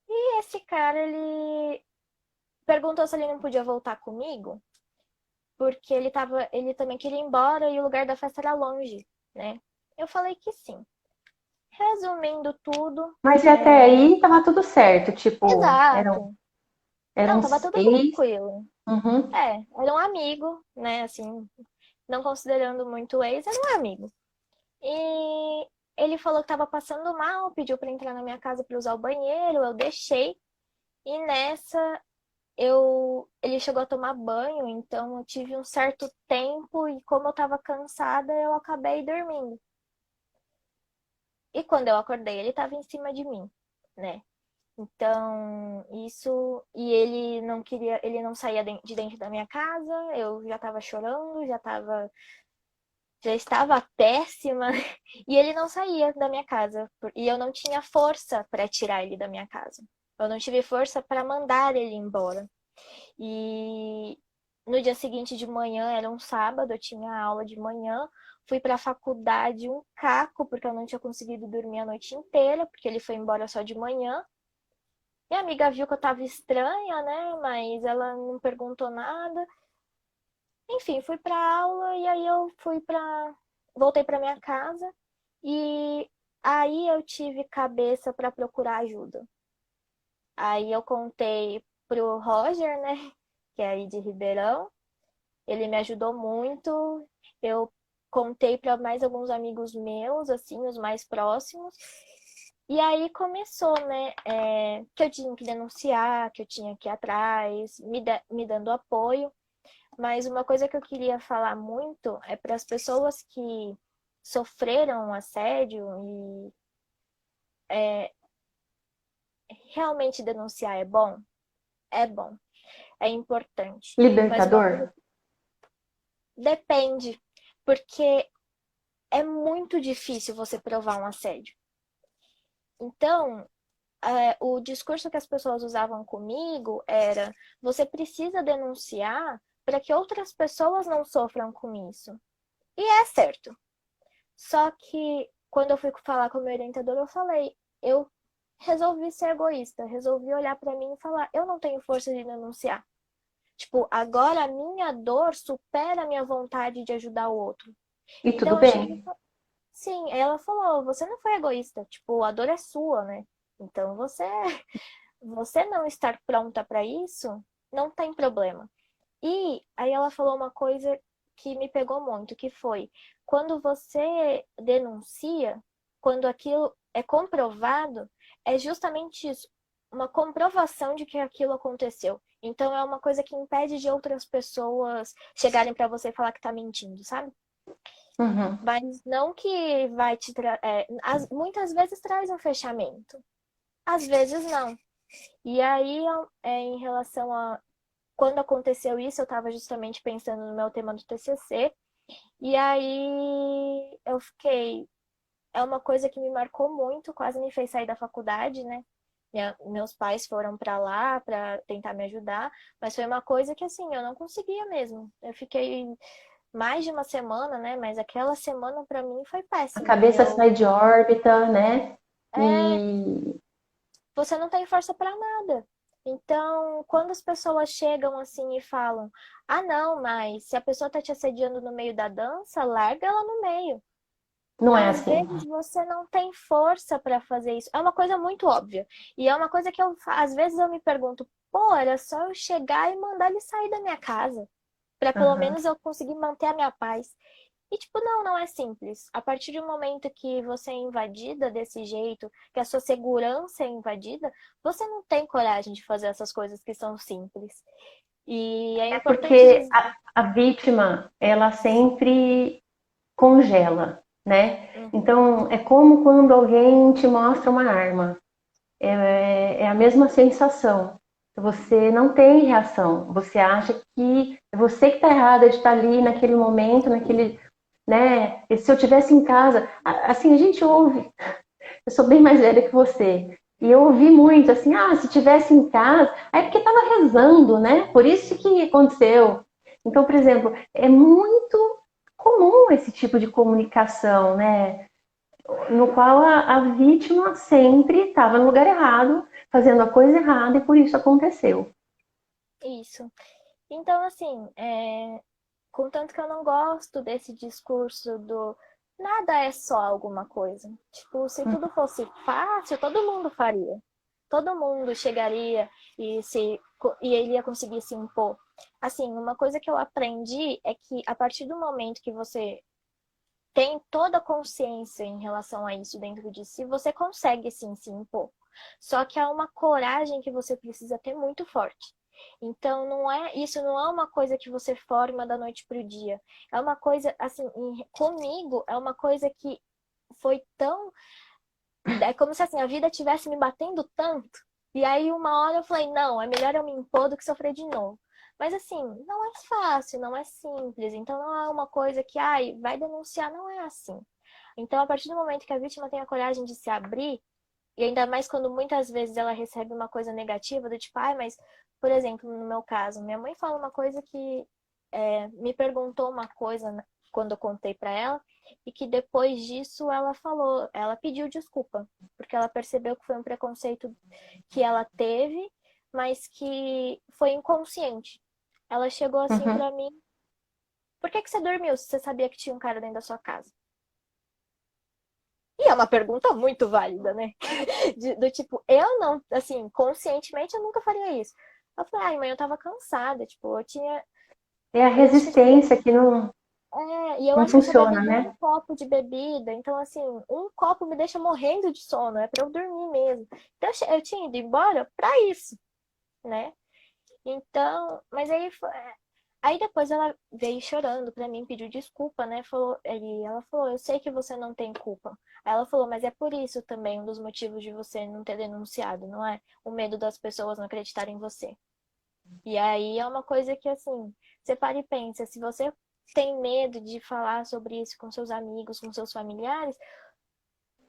[SPEAKER 2] e esse cara, ele perguntou se ele não podia voltar comigo, porque ele também queria ir embora e o lugar da festa era longe, né? Eu falei que sim. Resumindo tudo,
[SPEAKER 3] Mas e até aí tava tudo certo, tipo,
[SPEAKER 2] exato. Não,
[SPEAKER 3] eram
[SPEAKER 2] tava tudo
[SPEAKER 3] seis.
[SPEAKER 2] tranquilo.
[SPEAKER 3] Uhum.
[SPEAKER 2] Era um amigo, né? Assim, não considerando muito ex, era um amigo. E ele falou que estava passando mal, pediu para entrar na minha casa para usar o banheiro, eu deixei. E nessa ele chegou a tomar banho, então eu tive um certo tempo e como eu estava cansada, eu acabei dormindo. E quando eu acordei, ele estava em cima de mim, né? Então, isso. E ele não queria, ele não saía de dentro da minha casa, eu já estava chorando, já estava péssima e ele não saía da minha casa e eu não tinha força para tirar ele da minha casa. Eu não tive força para mandar ele embora. E no dia seguinte de manhã, era um sábado, eu tinha aula de manhã, fui para a faculdade um caco porque eu não tinha conseguido dormir a noite inteira, porque ele foi embora só de manhã. Minha amiga viu que eu estava estranha, né? Mas ela não perguntou nada. Enfim, fui para aula e aí eu voltei para minha casa e aí eu tive cabeça para procurar ajuda. Aí eu contei pro Roger, né, que é aí de Ribeirão. Ele me ajudou muito. Eu contei para mais alguns amigos meus, assim, os mais próximos. E aí começou, né, que eu tinha que denunciar, que eu tinha que ir atrás, me dando apoio. Mas uma coisa que eu queria falar muito é para as pessoas que sofreram assédio e realmente denunciar é bom, é importante. Mas uma coisa
[SPEAKER 3] Libertador?
[SPEAKER 2] que depende, porque é muito difícil você provar um assédio. Então, o discurso que as pessoas usavam comigo era: você precisa denunciar para que outras pessoas não sofram com isso. E é certo. Só que quando eu fui falar com o meu orientador, eu falei, eu resolvi ser egoísta, resolvi olhar pra mim e falar, eu não tenho força de denunciar. Tipo, agora a minha dor supera a minha vontade de ajudar o outro.
[SPEAKER 3] E tudo
[SPEAKER 2] Então eu cheguei,
[SPEAKER 3] bem?
[SPEAKER 2] sim, ela falou, você não foi egoísta, tipo, a dor é sua, né? Então você não estar pronta pra isso, não tem problema. E aí ela falou uma coisa que me pegou muito, que foi quando você denuncia, quando aquilo é comprovado, é justamente isso, uma comprovação de que aquilo aconteceu. Então é uma coisa que impede de outras pessoas chegarem para você e falar que tá mentindo, sabe?
[SPEAKER 3] Uhum.
[SPEAKER 2] Mas não que vai muitas vezes traz um fechamento, às vezes não. E aí, em relação a quando aconteceu isso, eu estava justamente pensando no meu tema do TCC, e aí eu fiquei. É uma coisa que me marcou muito, quase me fez sair da faculdade, né? Meus pais foram para lá para tentar me ajudar, mas foi uma coisa que assim, eu não conseguia mesmo. Eu fiquei mais de uma semana, né? Mas aquela semana para mim foi
[SPEAKER 3] A
[SPEAKER 2] péssima.
[SPEAKER 3] cabeça sai de órbita, né?
[SPEAKER 2] É,
[SPEAKER 3] E
[SPEAKER 2] você não tem força para nada. Então, quando as pessoas chegam assim e falam: "Ah, não, mas se a pessoa tá te assediando no meio da dança, larga ela no meio".
[SPEAKER 3] Não é
[SPEAKER 2] às
[SPEAKER 3] assim.
[SPEAKER 2] vezes você não tem força para fazer isso. É uma coisa muito óbvia. E é uma coisa que às vezes eu me pergunto, pô, era só eu chegar e mandar ele sair da minha casa, para pelo
[SPEAKER 3] Aham.
[SPEAKER 2] menos eu conseguir manter a minha paz. E tipo, não é simples. A partir do momento que você é invadida desse jeito, que a sua segurança é invadida, você não tem coragem de fazer essas coisas que são simples. E é
[SPEAKER 3] É
[SPEAKER 2] importante
[SPEAKER 3] porque
[SPEAKER 2] dizer.
[SPEAKER 3] a vítima, ela sempre congela, né?
[SPEAKER 2] Uhum,
[SPEAKER 3] Então, é como quando alguém te mostra uma arma. É a mesma sensação. Você não tem reação. Você acha que é você que está errada de estar ali naquele momento, naquele, né? E se eu tivesse em casa, assim, a gente ouve. Eu sou bem mais velha que você. E eu ouvi muito assim, se tivesse em casa, é porque estava rezando, né? Por isso que aconteceu. Então, por exemplo, é muito comum esse tipo de comunicação, né? No qual a vítima sempre estava no lugar errado, fazendo a coisa errada e por isso aconteceu.
[SPEAKER 2] isso. Então, assim, contanto que eu não gosto desse discurso do nada é só alguma coisa. Tipo, se tudo fosse fácil, todo mundo faria. Todo mundo chegaria e ele ia conseguir se impor. Assim, uma coisa que eu aprendi é que a partir do momento que você tem toda a consciência em relação a isso dentro de si, você consegue sim se impor. Só que há uma coragem que você precisa ter muito forte. Então, isso não é uma coisa que você forma da noite para o dia. É uma coisa, assim, comigo, é uma coisa que foi tão. É como se assim, a vida estivesse me batendo tanto. E aí, uma hora eu falei: não, é melhor eu me impor do que sofrer de novo. Mas assim, não é fácil, não é simples. Então, não é uma coisa que, ai, vai denunciar, não é assim. Então, a partir do momento que a vítima tem a coragem de se abrir, e ainda mais quando muitas vezes ela recebe uma coisa negativa, do tipo, ai, mas, por exemplo, no meu caso, minha mãe fala uma coisa que me perguntou uma coisa quando eu contei pra ela, e que depois disso ela falou, ela pediu desculpa, porque ela percebeu que foi um preconceito que ela teve, mas que foi inconsciente. Ela chegou assim
[SPEAKER 3] Uhum.
[SPEAKER 2] pra mim, por que que você dormiu se você sabia que tinha um cara dentro da sua casa? E é uma pergunta muito válida, né? Do tipo, eu não, assim, conscientemente eu nunca faria isso. Eu falei, ai, mãe, eu tava cansada, tipo,
[SPEAKER 3] É a
[SPEAKER 2] eu acho que eu tinha bebido,
[SPEAKER 3] resistência que
[SPEAKER 2] e eu
[SPEAKER 3] não
[SPEAKER 2] acho que eu tinha
[SPEAKER 3] funciona,
[SPEAKER 2] bebido
[SPEAKER 3] né?
[SPEAKER 2] um copo de bebida, então, assim, um copo me deixa morrendo de sono, é pra eu dormir mesmo. Então, eu tinha ido embora pra isso, né? Então, mas aí depois ela veio chorando pra mim, pediu desculpa, né? Ela falou, eu sei que você não tem culpa. Aí ela falou, mas é por isso também um dos motivos de você não ter denunciado, não é? O medo das pessoas não acreditarem em você. E aí é uma coisa que, assim, você para e pensa, se você tem medo de falar sobre isso com seus amigos, com seus familiares,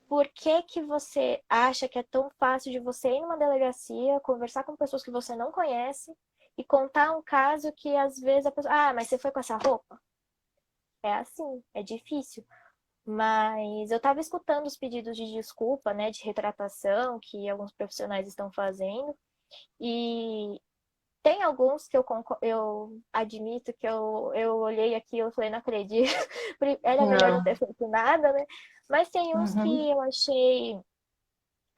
[SPEAKER 2] por que que você acha que é tão fácil de você ir numa delegacia, conversar com pessoas que você não conhece e contar um caso que às vezes a pessoa, mas você foi com essa roupa? É assim, é difícil. Mas eu estava escutando os pedidos de desculpa, né, de retratação que alguns profissionais estão fazendo e tem alguns que eu admito que eu olhei aqui e eu falei, não acredito, era melhor não
[SPEAKER 3] Não.
[SPEAKER 2] ter feito nada, né? Mas tem uns que
[SPEAKER 3] Uhum.
[SPEAKER 2] eu achei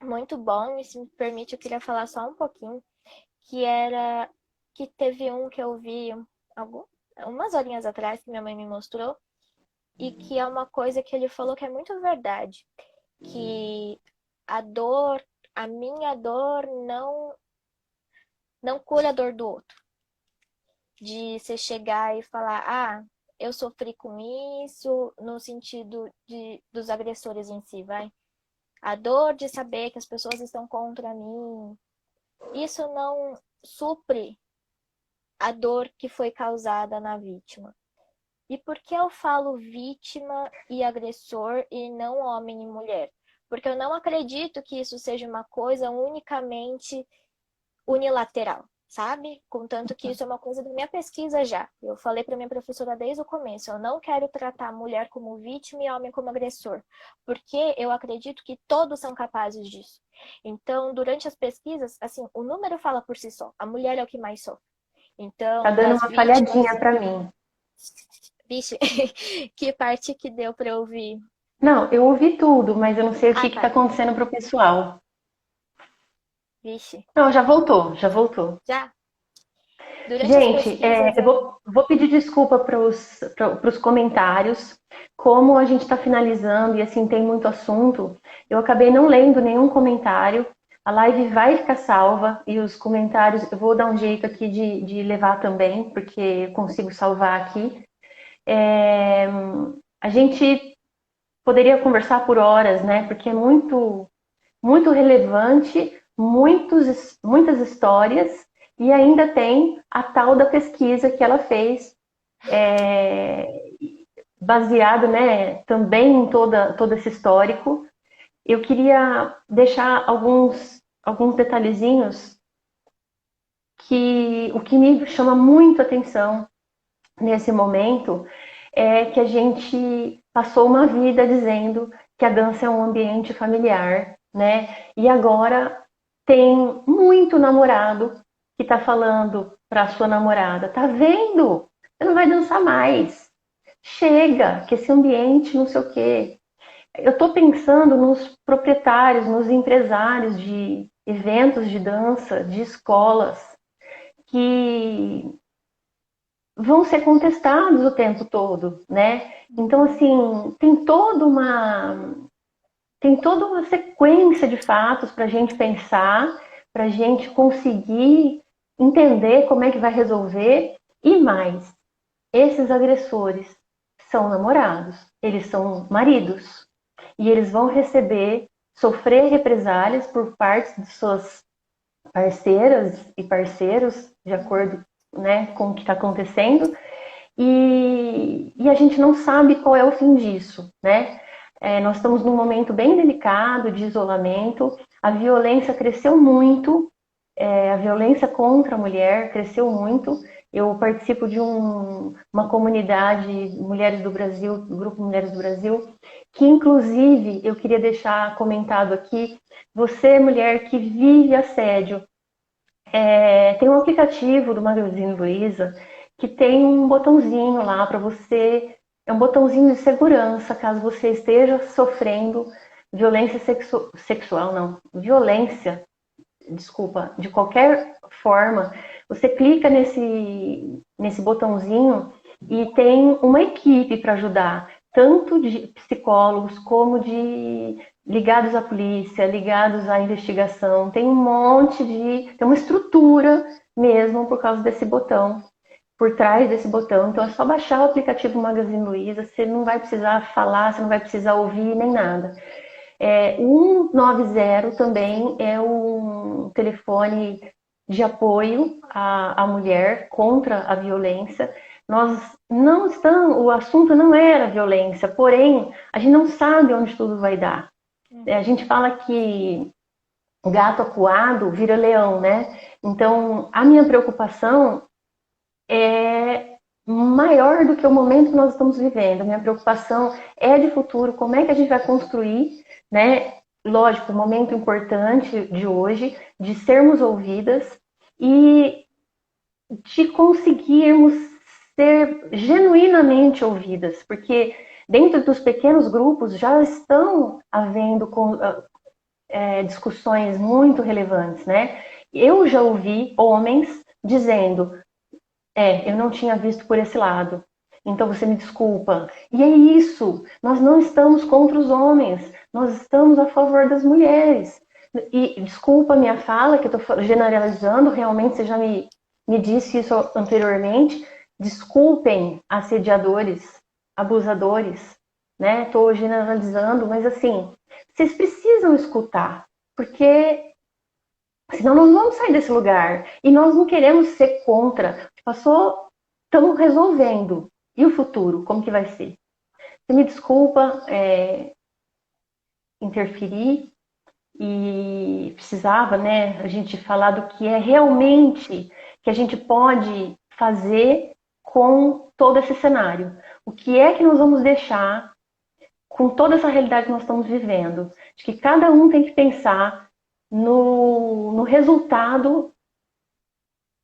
[SPEAKER 2] muito bom, e se me permite, eu queria falar só um pouquinho, que era que teve um que eu vi algum, umas horinhas atrás que minha mãe me mostrou, e que é uma coisa que ele falou que é muito verdade, que a dor, a minha dor não cura a dor do outro. De você chegar e falar, eu sofri com isso, no sentido dos agressores em si, vai. A dor de saber que as pessoas estão contra mim, isso não supre a dor que foi causada na vítima. E por que eu falo vítima e agressor e não homem e mulher? Porque eu não acredito que isso seja uma coisa unicamente unilateral, sabe? Contanto que isso é uma coisa da minha pesquisa já. Eu falei para minha professora desde o começo, eu não quero tratar a mulher como vítima e homem como agressor, porque eu acredito que todos são capazes disso. Então, durante as pesquisas, assim, o número fala por si só. A mulher é o que mais sofre.
[SPEAKER 3] Tá
[SPEAKER 2] Então,
[SPEAKER 3] dando
[SPEAKER 2] das
[SPEAKER 3] uma
[SPEAKER 2] vítimas,
[SPEAKER 3] falhadinha pra mim.
[SPEAKER 2] vixe, que parte que deu para ouvir?
[SPEAKER 3] Não, eu ouvi tudo, mas eu não sei o
[SPEAKER 2] Ah,
[SPEAKER 3] que está
[SPEAKER 2] tá.
[SPEAKER 3] acontecendo para o pessoal.
[SPEAKER 2] Vixe.
[SPEAKER 3] Não, já voltou, já voltou.
[SPEAKER 2] Já. Durante as
[SPEAKER 3] Gente,
[SPEAKER 2] pesquisas
[SPEAKER 3] eu vou pedir desculpa para os comentários. Como a gente está finalizando e assim tem muito assunto, eu acabei não lendo nenhum comentário. A live vai ficar salva e os comentários eu vou dar um jeito aqui de levar também, porque eu consigo salvar aqui. É, a gente poderia conversar por horas, né? Porque é muito, muito relevante, muitas histórias, e ainda tem a tal da pesquisa que ela fez, é, baseado, né, também em todo esse histórico. Eu queria deixar alguns detalhezinhos que o que me chama muito atenção nesse momento é que a gente passou uma vida dizendo que a dança é um ambiente familiar, né? E agora tem muito namorado que tá falando para sua namorada, tá vendo? Você não vai dançar mais. Chega, que esse ambiente não sei o quê. Eu tô pensando nos proprietários, nos empresários de eventos de dança, de escolas, que vão ser contestados o tempo todo, né? Então, assim, tem toda uma sequência de fatos para a gente pensar, para a gente conseguir entender como é que vai resolver. E mais, esses agressores são namorados, eles são maridos, e eles vão sofrer represálias por parte de suas parceiras e parceiros, de acordo, né, com o que está acontecendo, e a gente não sabe qual é o fim disso, né? Nós estamos num momento bem delicado de isolamento, a violência cresceu muito, a violência contra a mulher cresceu muito. Eu participo de uma comunidade Mulheres do Brasil, do Grupo Mulheres do Brasil, que inclusive eu queria deixar comentado aqui, você mulher que vive assédio, tem um aplicativo do Magazine Luiza que tem um botãozinho lá para você, é um botãozinho de segurança caso você esteja sofrendo violência sexual, não, violência, desculpa, de qualquer forma. Você clica nesse botãozinho e tem uma equipe para ajudar, tanto de psicólogos como de ligados à polícia, ligados à investigação. Tem tem uma estrutura mesmo por causa desse botão, por trás desse botão. Então é só baixar o aplicativo Magazine Luiza, você não vai precisar falar, você não vai precisar ouvir nem nada. O 190 também é um telefone de apoio à mulher contra a violência. Nós não estamos, o assunto não era violência, porém a gente não sabe onde tudo vai dar. A gente fala que gato acuado vira leão, né? Então a minha preocupação é maior do que o momento que nós estamos vivendo. A minha preocupação é de futuro, como é que a gente vai construir, né? Lógico, o momento importante de hoje, de sermos ouvidas e de conseguirmos ser genuinamente ouvidas, porque dentro dos pequenos grupos já estão havendo discussões muito relevantes, né? Eu já ouvi homens dizendo: eu não tinha visto por esse lado. Então você me desculpa. E é isso. Nós não estamos contra os homens. Nós estamos a favor das mulheres. E desculpa a minha fala, que eu estou generalizando. Realmente você já me disse isso anteriormente. Desculpem assediadores, abusadores, né? Estou generalizando, mas assim, vocês precisam escutar, porque senão nós não vamos sair desse lugar. E nós não queremos ser contra. Passou, estamos resolvendo. E o futuro, como que vai ser? Você me desculpa interferir e precisava, né, a gente falar do que é realmente que a gente pode fazer com todo esse cenário. O que é que nós vamos deixar com toda essa realidade que nós estamos vivendo? Acho que cada um tem que pensar no resultado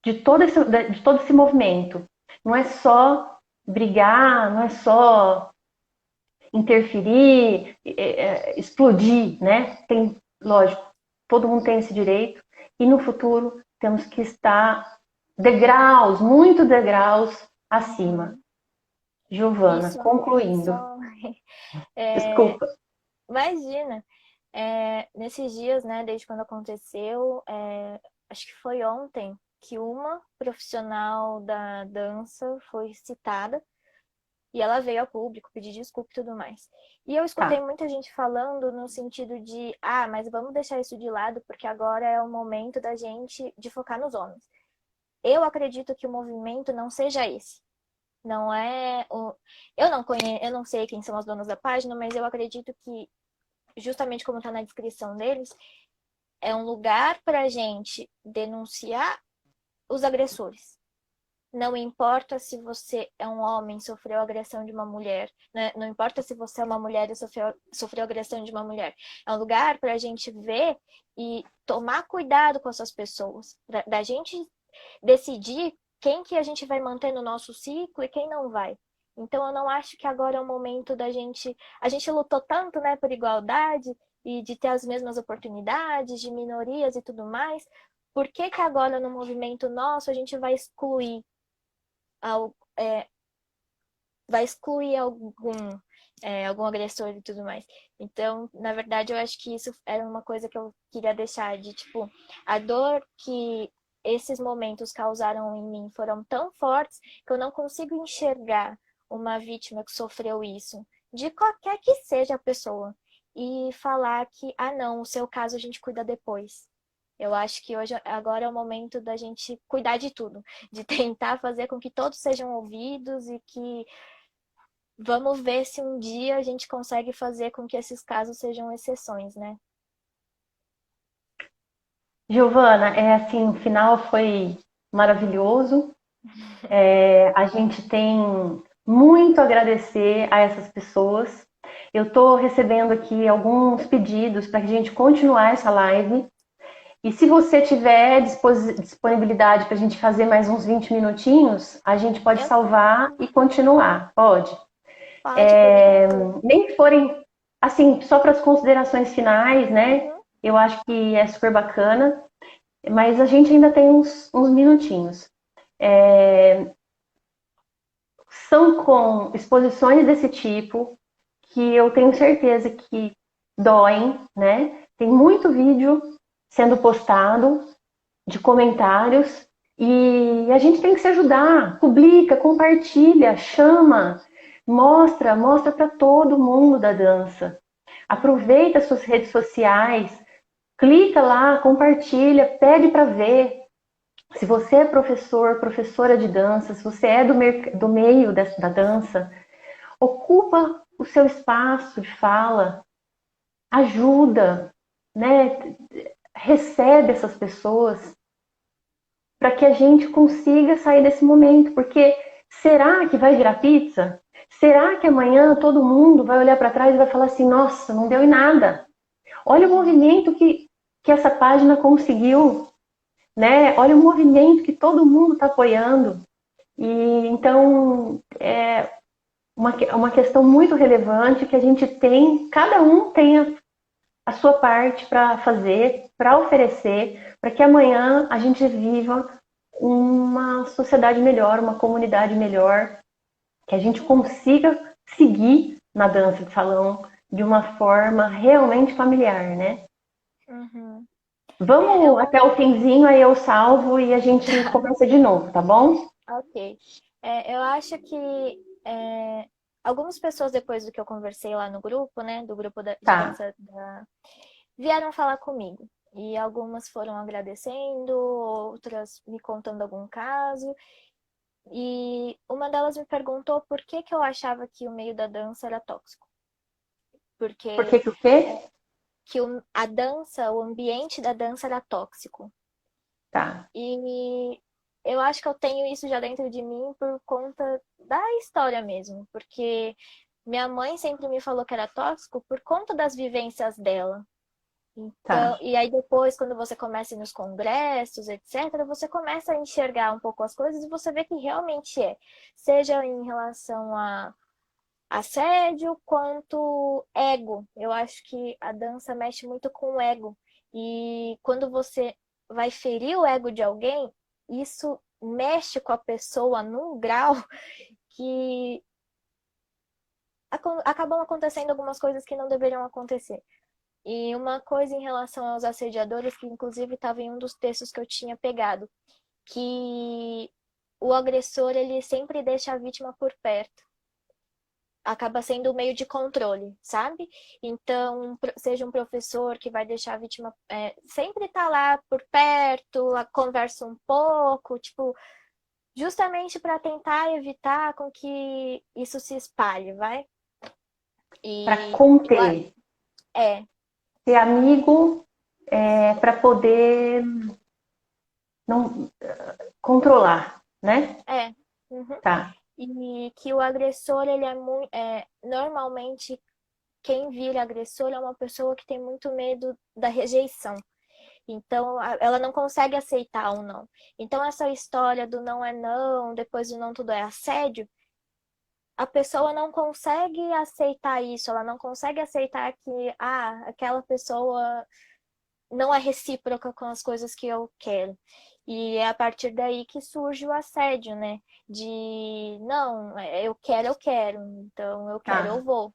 [SPEAKER 3] de todo esse movimento. Não é só brigar, não é só interferir, explodir, né? Tem, lógico, todo mundo tem esse direito. E no futuro temos que estar degraus, muito degraus acima. Giovana,
[SPEAKER 2] Isso
[SPEAKER 3] concluindo.
[SPEAKER 2] só. É,
[SPEAKER 3] Desculpa.
[SPEAKER 2] imagina, nesses dias, né, desde quando aconteceu, acho que foi ontem, que uma profissional da dança foi citada e ela veio ao público pedir desculpa e tudo mais. E eu escutei
[SPEAKER 3] Tá.
[SPEAKER 2] muita gente falando no sentido de, ah, mas vamos deixar isso de lado porque agora é o momento da gente de focar nos homens. Eu acredito que o movimento não seja esse. Não é o... eu não sei quem são as donas da página, mas eu acredito que, justamente como está na descrição deles, é um lugar para a gente denunciar os agressores. Não importa se você é um homem e sofreu agressão de uma mulher, né? Não importa se você é uma mulher e sofreu agressão de uma mulher. É um lugar para a gente ver e tomar cuidado com essas pessoas. Da gente decidir quem que a gente vai manter no nosso ciclo e quem não vai. Então eu não acho que agora é o momento da gente... A gente lutou tanto, né, por igualdade e de ter as mesmas oportunidades, de minorias e tudo mais. Por que que agora no movimento nosso a gente vai excluir algum agressor e tudo mais. Então, na verdade, eu acho que isso era uma coisa que eu queria deixar de, tipo, a dor que esses momentos causaram em mim foram tão fortes que eu não consigo enxergar uma vítima que sofreu isso, de qualquer que seja a pessoa, e falar que, ah, não, o seu caso a gente cuida depois. Eu acho que agora é o momento da gente cuidar de tudo, de tentar fazer com que todos sejam ouvidos e que vamos ver se um dia a gente consegue fazer com que esses casos sejam exceções, né?
[SPEAKER 3] Giovana, assim, o final foi maravilhoso. A gente tem muito a agradecer a essas pessoas. Eu estou recebendo aqui alguns pedidos para que a gente continuar essa live. E se você tiver disponibilidade para a gente fazer mais uns 20 minutinhos, a gente pode
[SPEAKER 2] Eu
[SPEAKER 3] salvar e continuar. Pode?
[SPEAKER 2] pode, por favor.
[SPEAKER 3] Nem que forem, assim, só para as considerações finais, né?
[SPEAKER 2] Uhum.
[SPEAKER 3] Eu acho que é super bacana, mas a gente ainda tem uns minutinhos. São com exposições desse tipo que eu tenho certeza que doem, né? Tem muito vídeo sendo postado de comentários e a gente tem que se ajudar. Publica, compartilha, chama, mostra para todo mundo da dança. Aproveita as suas redes sociais, clica lá, compartilha, pede para ver. Se você é professor, professora de dança, se você é do meio da dança, ocupa o seu espaço de fala, ajuda, né? Recebe essas pessoas para que a gente consiga sair desse momento, porque será que vai virar pizza? Será que amanhã todo mundo vai olhar para trás e vai falar assim, nossa, não deu em nada? Olha o movimento que essa página conseguiu, né? Olha o movimento que todo mundo está apoiando. E então é uma questão muito relevante que a gente tem, cada um tem a sua parte para fazer, para oferecer, para que amanhã a gente viva uma sociedade melhor, uma comunidade melhor, que a gente consiga seguir na dança de salão de uma forma realmente familiar, né?
[SPEAKER 2] Uhum.
[SPEAKER 3] Vamos até o finzinho, aí eu salvo e a gente começa de novo, tá bom?
[SPEAKER 2] Ok. Eu acho que algumas pessoas, depois do que eu conversei lá no grupo, né, do grupo de
[SPEAKER 3] Tá.
[SPEAKER 2] dança, vieram falar comigo. E algumas foram agradecendo, outras me contando algum caso. E uma delas me perguntou por que que eu achava que o meio da dança era tóxico.
[SPEAKER 3] Por
[SPEAKER 2] Porque
[SPEAKER 3] que o quê?
[SPEAKER 2] a dança, o ambiente da dança era tóxico.
[SPEAKER 3] Tá.
[SPEAKER 2] E eu acho que eu tenho isso já dentro de mim por conta da história mesmo. Porque minha mãe sempre me falou que era tóxico por conta das vivências dela. Então,
[SPEAKER 3] Tá.
[SPEAKER 2] e aí depois, quando você começa a ir nos congressos, etc., você começa a enxergar um pouco as coisas e você vê que realmente é. Seja em relação assédio quanto ego. Eu acho que a dança mexe muito com o ego. E quando você vai ferir o ego de alguém, isso mexe com a pessoa num grau que acabam acontecendo algumas coisas que não deveriam acontecer. E uma coisa em relação aos assediadores, que inclusive estava em um dos textos que eu tinha pegado, que o agressor ele sempre deixa a vítima por perto. Acaba sendo um meio de controle, sabe? Então, seja um professor que vai deixar a vítima sempre tá lá por perto, conversa um pouco, tipo, justamente para tentar evitar com que isso se espalhe, vai?
[SPEAKER 3] Para
[SPEAKER 2] E
[SPEAKER 3] conter,
[SPEAKER 2] é,
[SPEAKER 3] ser amigo, para poder não controlar, né?
[SPEAKER 2] é. Uhum.
[SPEAKER 3] Tá,
[SPEAKER 2] E que o agressor, ele é muito. Normalmente, quem vira agressor é uma pessoa que tem muito medo da rejeição. Então, ela não consegue aceitar o não. Então, essa história do não é não, depois do não tudo é assédio, a pessoa não consegue aceitar isso, ela não consegue aceitar que, aquela pessoa não é recíproca com as coisas que eu quero. E é a partir daí que surge o assédio, né? De, não, eu quero, então eu quero, eu
[SPEAKER 3] tá.
[SPEAKER 2] vou.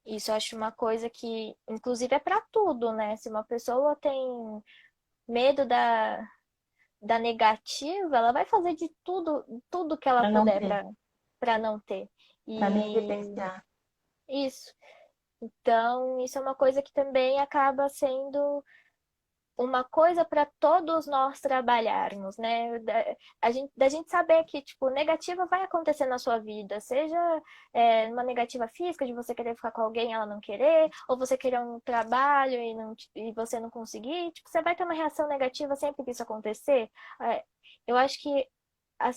[SPEAKER 2] Isso eu acho uma coisa que, inclusive, é para tudo, né? Se uma pessoa tem medo da negativa, ela vai fazer de tudo que ela
[SPEAKER 3] Para não
[SPEAKER 2] puder
[SPEAKER 3] ter,
[SPEAKER 2] para não ter.
[SPEAKER 3] para não
[SPEAKER 2] E
[SPEAKER 3] evidenciar.
[SPEAKER 2] isso. Então, isso é uma coisa que também acaba sendo uma coisa para todos nós trabalharmos, né? Da gente saber que, tipo, negativa vai acontecer na sua vida, seja uma negativa física, de você querer ficar com alguém e ela não querer, ou você querer um trabalho e você não conseguir, tipo, você vai ter uma reação negativa sempre que isso acontecer. Eu acho que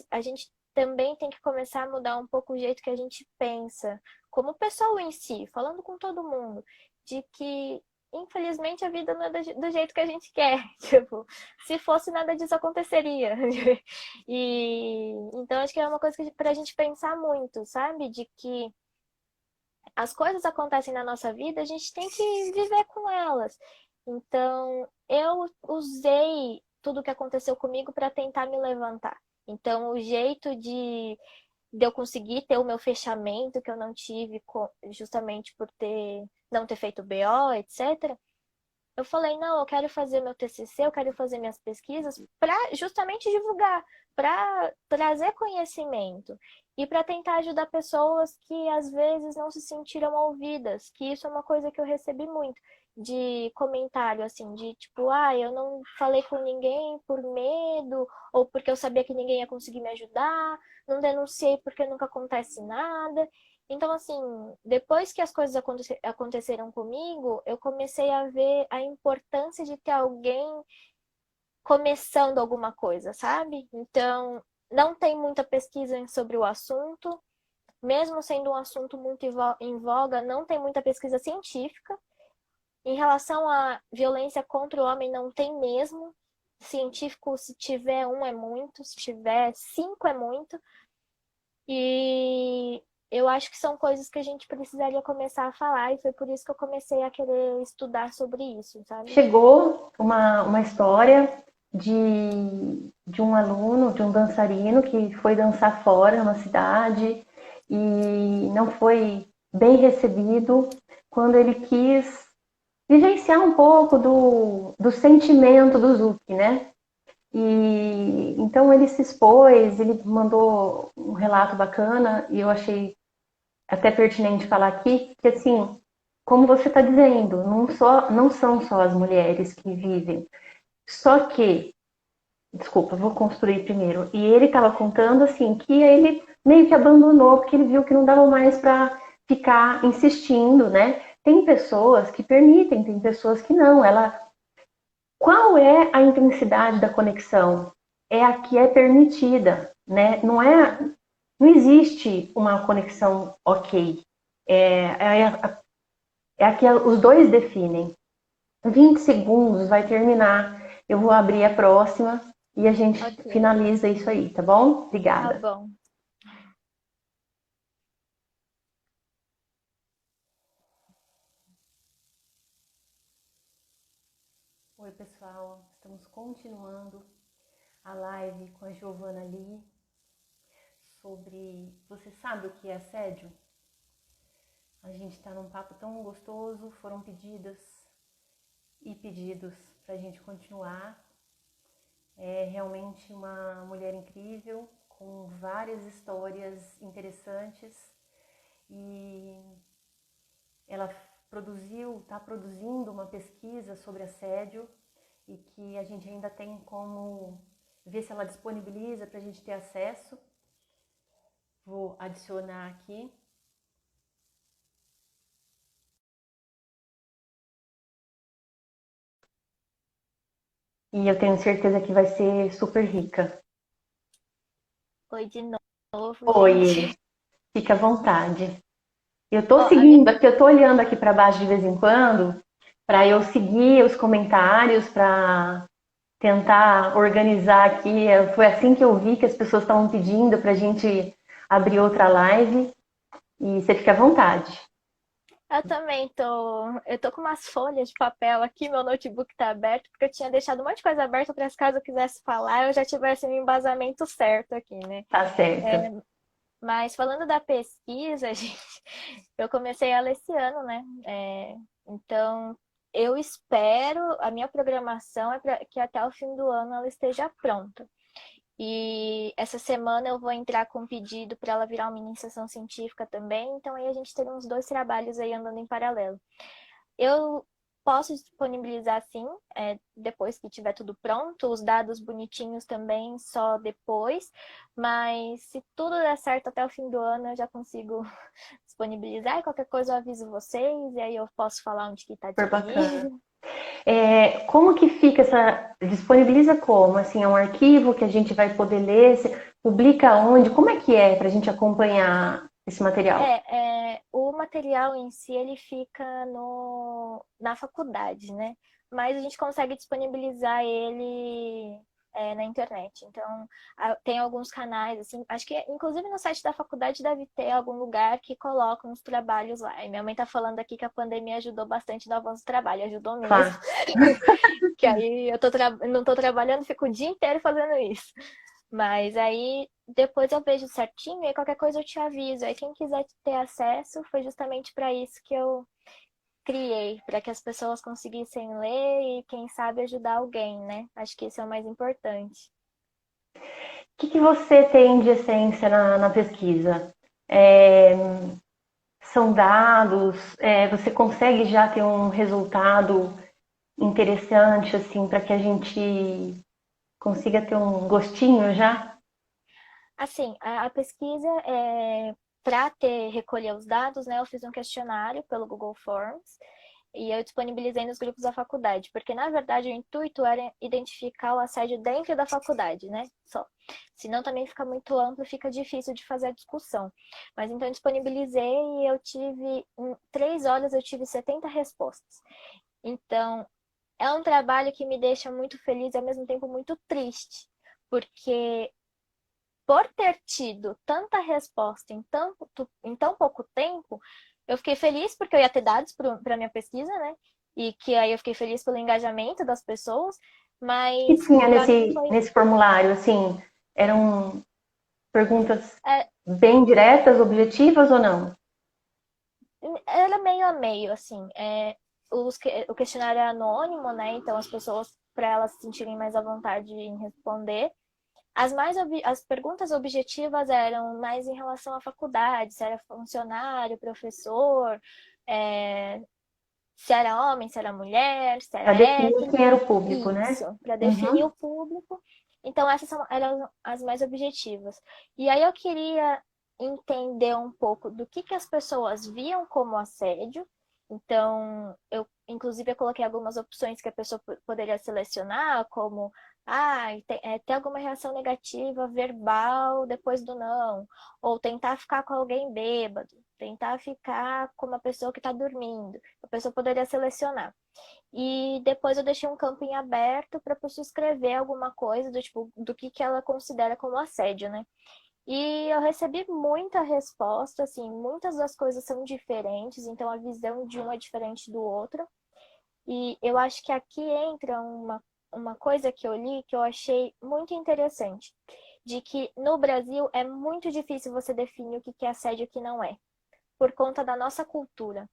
[SPEAKER 2] a gente também tem que começar a mudar um pouco o jeito que a gente pensa, como pessoa em si, falando com todo mundo, de que infelizmente a vida não é do jeito que a gente quer. Tipo, se fosse nada disso aconteceria. E então acho que é uma coisa que pra gente pensar muito, sabe? De que as coisas acontecem na nossa vida, a gente tem que viver com elas. Então, eu usei tudo o que aconteceu comigo para tentar me levantar. Então, o jeito de eu conseguir ter o meu fechamento que eu não tive justamente por não ter feito BO, etc. Eu falei, não, eu quero fazer meu TCC, eu quero fazer minhas pesquisas para justamente divulgar, para trazer conhecimento e para tentar ajudar pessoas que às vezes não se sentiram ouvidas, que isso é uma coisa que eu recebi muito de comentário assim, de tipo, eu não falei com ninguém por medo ou porque eu sabia que ninguém ia conseguir me ajudar, não denunciei porque nunca acontece nada. Então, assim, depois que as coisas aconteceram comigo, eu comecei a ver a importância de ter alguém começando alguma coisa, sabe? Então, não tem muita pesquisa sobre o assunto, mesmo sendo um assunto muito em voga, não tem muita pesquisa científica. Em relação à violência contra o homem, não tem mesmo. Científico, se tiver um é muito, se tiver cinco é muito. E eu acho que são coisas que a gente precisaria começar a falar, e foi por isso que eu comecei a querer estudar sobre isso, sabe?
[SPEAKER 3] Chegou uma história de um aluno, de um dançarino que foi dançar fora, numa cidade, e não foi bem recebido quando ele quis vivenciar um pouco do sentimento do Zuki, né? E então ele se expôs, ele mandou um relato bacana e eu achei até pertinente falar aqui que assim, como você está dizendo, não são só as mulheres que vivem. Só que, desculpa, vou construir primeiro. E ele estava contando assim que ele meio que abandonou porque ele viu que não dava mais para ficar insistindo, né? Tem pessoas que permitem, tem pessoas que não. Qual é a intensidade da conexão? É a que é permitida, né? Não existe uma conexão ok. É a que os dois definem. 20 segundos vai terminar. Eu vou abrir a próxima e a gente
[SPEAKER 2] Ok,
[SPEAKER 3] finaliza isso aí, tá bom?
[SPEAKER 2] tá
[SPEAKER 3] Obrigada.
[SPEAKER 2] bom.
[SPEAKER 3] Oi, pessoal. Estamos continuando a live com a Giovana ali sobre você sabe o que é assédio? A gente está num papo tão gostoso, foram pedidas e pedidos para a gente continuar. É realmente uma mulher incrível, com várias histórias interessantes e ela está produzindo uma pesquisa sobre assédio e que a gente ainda tem como ver se ela disponibiliza para a gente ter acesso. Vou adicionar aqui. E eu tenho certeza que vai ser super rica.
[SPEAKER 2] Oi de novo,
[SPEAKER 3] Oi,
[SPEAKER 2] gente.
[SPEAKER 3] fica à vontade. Eu tô
[SPEAKER 2] Ó, a minha...
[SPEAKER 3] seguindo aqui, eu tô olhando aqui para baixo de vez em quando, para eu seguir os comentários, para tentar organizar aqui. Foi assim que eu vi que as pessoas estavam pedindo para a gente abrir outra live. E você fica à vontade.
[SPEAKER 2] Eu também tô. Eu tô com umas folhas de papel aqui, meu notebook tá aberto, porque eu tinha deixado um monte de coisa aberta para caso eu quisesse falar, eu já tivesse um embasamento certo aqui, né?
[SPEAKER 3] Tá certo.
[SPEAKER 2] Mas falando da pesquisa, gente, eu comecei ela esse ano, né? Então, eu espero, a minha programação é para que até o fim do ano ela esteja pronta. E essa semana eu vou entrar com um pedido para ela virar uma iniciação científica também, então aí a gente tem uns dois trabalhos aí andando em paralelo. Eu posso disponibilizar sim, depois que tiver tudo pronto, os dados bonitinhos também, só depois, mas se tudo der certo até o fim do ano, eu já consigo disponibilizar e qualquer coisa eu aviso vocês, e aí eu posso falar onde que está
[SPEAKER 3] Super bacana.
[SPEAKER 2] disponível.
[SPEAKER 3] Como que fica essa. Disponibiliza como? Assim, é um arquivo que a gente vai poder ler? Publica onde? Como é que é para a gente acompanhar esse material?
[SPEAKER 2] O material em si, ele fica na faculdade, né? Mas a gente consegue disponibilizar ele na internet. Então, tem alguns canais, assim, acho que inclusive no site da faculdade deve ter algum lugar que coloca uns trabalhos lá. E minha mãe tá falando aqui que a pandemia ajudou bastante no avanço do trabalho, ajudou mesmo.
[SPEAKER 3] Claro.
[SPEAKER 2] Que aí eu não tô trabalhando, fico o dia inteiro fazendo isso. Mas aí depois eu vejo certinho e qualquer coisa eu te aviso. Aí quem quiser ter acesso, foi justamente para isso que eu criei, para que as pessoas conseguissem ler e quem sabe ajudar alguém, né? Acho que isso é o mais importante.
[SPEAKER 3] O que você tem de essência na pesquisa? É, são dados? Você consegue já ter um resultado interessante, assim, para que a gente consiga ter um gostinho já?
[SPEAKER 2] Assim, a pesquisa para recolher os dados, né? Eu fiz um questionário pelo Google Forms e eu disponibilizei nos grupos da faculdade, porque na verdade o intuito era identificar o assédio dentro da faculdade, né? Só. Senão também fica muito amplo, fica difícil de fazer a discussão. Mas então eu disponibilizei e em 3 horas eu tive 70 respostas. Então, é um trabalho que me deixa muito feliz e ao mesmo tempo muito triste, porque por ter tido tanta resposta em tão pouco tempo, eu fiquei feliz porque eu ia ter dados para minha pesquisa, né? E que aí eu fiquei feliz pelo engajamento das pessoas,
[SPEAKER 3] Que
[SPEAKER 2] mas
[SPEAKER 3] tinha
[SPEAKER 2] para mim foi
[SPEAKER 3] nesse formulário, assim, eram perguntas
[SPEAKER 2] é,
[SPEAKER 3] bem diretas, objetivas ou não?
[SPEAKER 2] era meio a meio, assim. O questionário é anônimo, né? Então as pessoas, para elas se sentirem mais à vontade em responder. As perguntas objetivas eram mais em relação à faculdade, se era funcionário, professor, é, se era homem, se era mulher, se
[SPEAKER 3] Para
[SPEAKER 2] era
[SPEAKER 3] definir
[SPEAKER 2] hétero.
[SPEAKER 3] quem era o público, né?
[SPEAKER 2] Isso, para definir
[SPEAKER 3] Uhum.
[SPEAKER 2] o público. Então, eram as mais objetivas. E aí eu queria entender um pouco do que as pessoas viam como assédio. Então, inclusive, eu coloquei algumas opções que a pessoa poderia selecionar, como ter alguma reação negativa verbal depois do não, ou tentar ficar com alguém bêbado, tentar ficar com uma pessoa que está dormindo. A pessoa poderia selecionar. E depois eu deixei um campo em aberto para a pessoa escrever alguma coisa do tipo do que ela considera como assédio, né? E eu recebi muita resposta, assim, muitas das coisas são diferentes, então a visão de um é diferente do outro. E eu acho que aqui entra uma coisa que eu li que eu achei muito interessante, de que no Brasil é muito difícil você definir o que é assédio e o que não é, por conta da nossa cultura.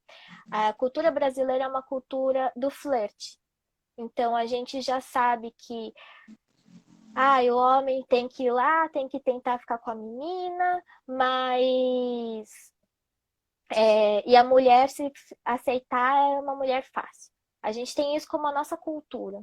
[SPEAKER 2] A cultura brasileira é uma cultura do flerte. Então a gente já sabe que o homem tem que ir lá, tem que tentar ficar com a menina, mas e a mulher, se aceitar, é uma mulher fácil. A gente tem isso como a nossa cultura.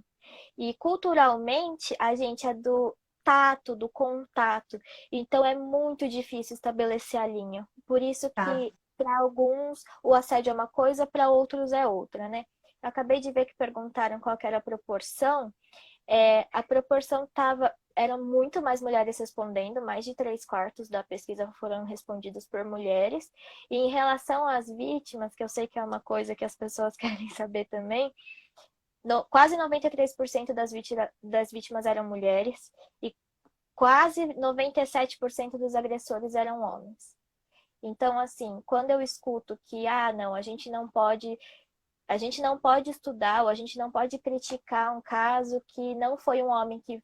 [SPEAKER 2] E culturalmente, a gente é do tato, do contato. Então é muito difícil estabelecer a linha. Por isso
[SPEAKER 3] Tá.
[SPEAKER 2] que, para alguns, o assédio é uma coisa, para outros é outra, né? Eu acabei de ver que perguntaram qual que era a proporção. A proporção eram muito mais mulheres respondendo, mais de 3/4 da pesquisa foram respondidas por mulheres. E em relação às vítimas, que eu sei que é uma coisa que as pessoas querem saber também, quase 93% das vítimas eram mulheres e quase 97% dos agressores eram homens. Então, assim, quando eu escuto que, não, a gente não pode estudar ou a gente não pode criticar um caso que não foi um homem que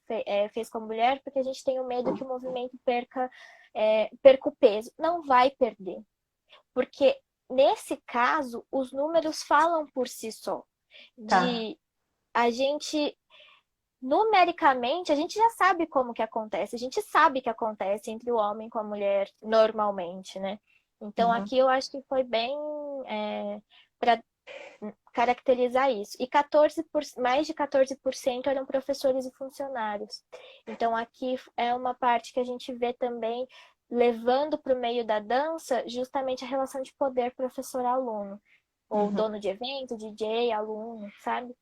[SPEAKER 2] fez com a mulher, porque a gente tem o medo que o movimento perca o peso. Não vai perder. Porque, nesse caso, os números falam por si só.
[SPEAKER 3] Tá.
[SPEAKER 2] A gente, numericamente, a gente já sabe como que acontece. A gente sabe que acontece entre o homem com a mulher normalmente, né? Então,
[SPEAKER 3] Uhum.
[SPEAKER 2] aqui eu acho que foi bem para caracterizar isso. E mais de 14% eram professores e funcionários. Então, aqui é uma parte que a gente vê também levando para o meio da dança justamente a relação de poder professor-aluno. Ou
[SPEAKER 3] Uhum.
[SPEAKER 2] dono de evento, DJ, aluno, sabe?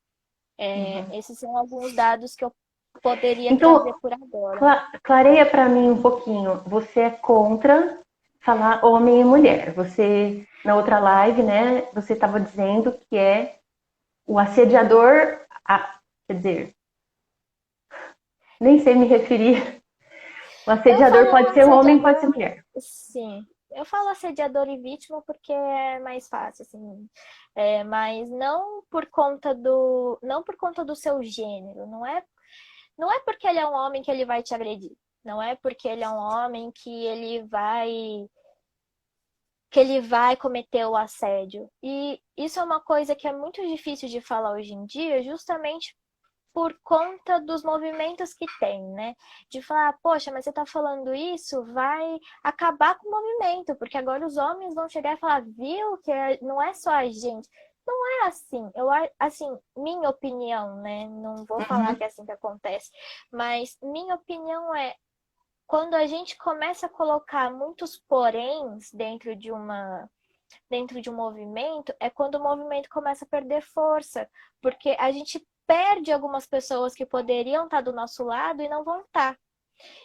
[SPEAKER 3] Uhum.
[SPEAKER 2] Esses são alguns dados que eu poderia trazer
[SPEAKER 3] Então,
[SPEAKER 2] por agora.
[SPEAKER 3] clareia para mim um pouquinho. Você é contra falar homem e mulher. Você, na outra live, né, você estava dizendo que é o assediador, quer dizer, nem sei me referir. O
[SPEAKER 2] Eu
[SPEAKER 3] assediador
[SPEAKER 2] falo
[SPEAKER 3] pode ser um homem, pode ser
[SPEAKER 2] assediador,
[SPEAKER 3] mulher.
[SPEAKER 2] sim. Eu falo assediador e vítima porque é mais fácil, assim. Mas não por conta do seu gênero. Não é porque ele é um homem que ele vai te agredir. Não é porque ele é um homem que ele vai cometer o assédio. E isso é uma coisa que é muito difícil de falar hoje em dia, justamente por conta dos movimentos que tem, né? De falar, poxa, mas você tá falando isso, vai acabar com o movimento, porque agora os homens vão chegar e falar, viu, que não é só a gente. Não é assim. Assim, minha opinião, né? Não vou falar
[SPEAKER 3] Uhum.
[SPEAKER 2] que é assim que acontece, mas minha opinião é quando a gente começa a colocar muitos poréns dentro de um movimento, é quando o movimento começa a perder força, porque a gente perde algumas pessoas que poderiam estar do nosso lado e não vão estar.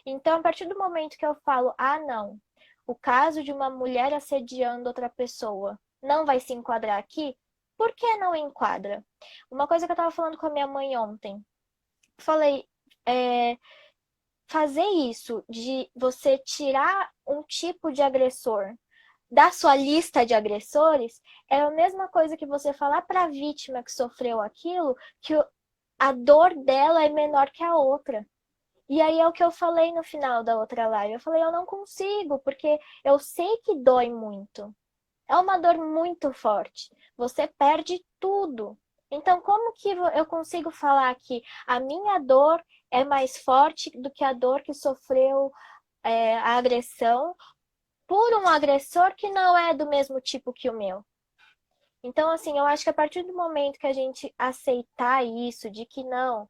[SPEAKER 2] Então, a partir do momento que eu falo, não, o caso de uma mulher assediando outra pessoa não vai se enquadrar aqui, por que não enquadra? Uma coisa que eu estava falando com a minha mãe ontem, falei, fazer isso de você tirar um tipo de agressor da sua lista de agressores é a mesma coisa que você falar para a vítima que sofreu aquilo que a dor dela é menor que a outra. E aí é o que eu falei no final da outra live. Eu falei, eu não consigo, porque eu sei que dói muito. É uma dor muito forte. Você perde tudo. Então, como que eu consigo falar que a minha dor é mais forte do que a dor que sofreu a agressão por um agressor que não é do mesmo tipo que o meu? Então, assim, eu acho que a partir do momento que a gente aceitar isso, de que não,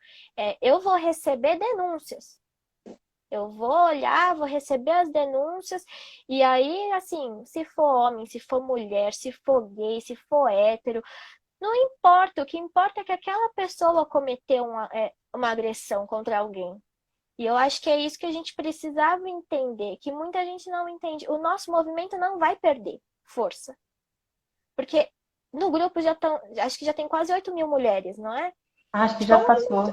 [SPEAKER 2] eu vou receber denúncias. Eu vou olhar, vou receber as denúncias, e aí, assim, se for homem, se for mulher, se for gay, se for hétero, não importa. O que importa é que aquela pessoa cometeu uma agressão contra alguém. E eu acho que é isso que a gente precisava entender, que muita gente não entende. O nosso movimento não vai perder força. Porque no grupo acho que já tem quase 8.000 mulheres, não é?
[SPEAKER 3] Acho que
[SPEAKER 2] Tipo,
[SPEAKER 3] já passou.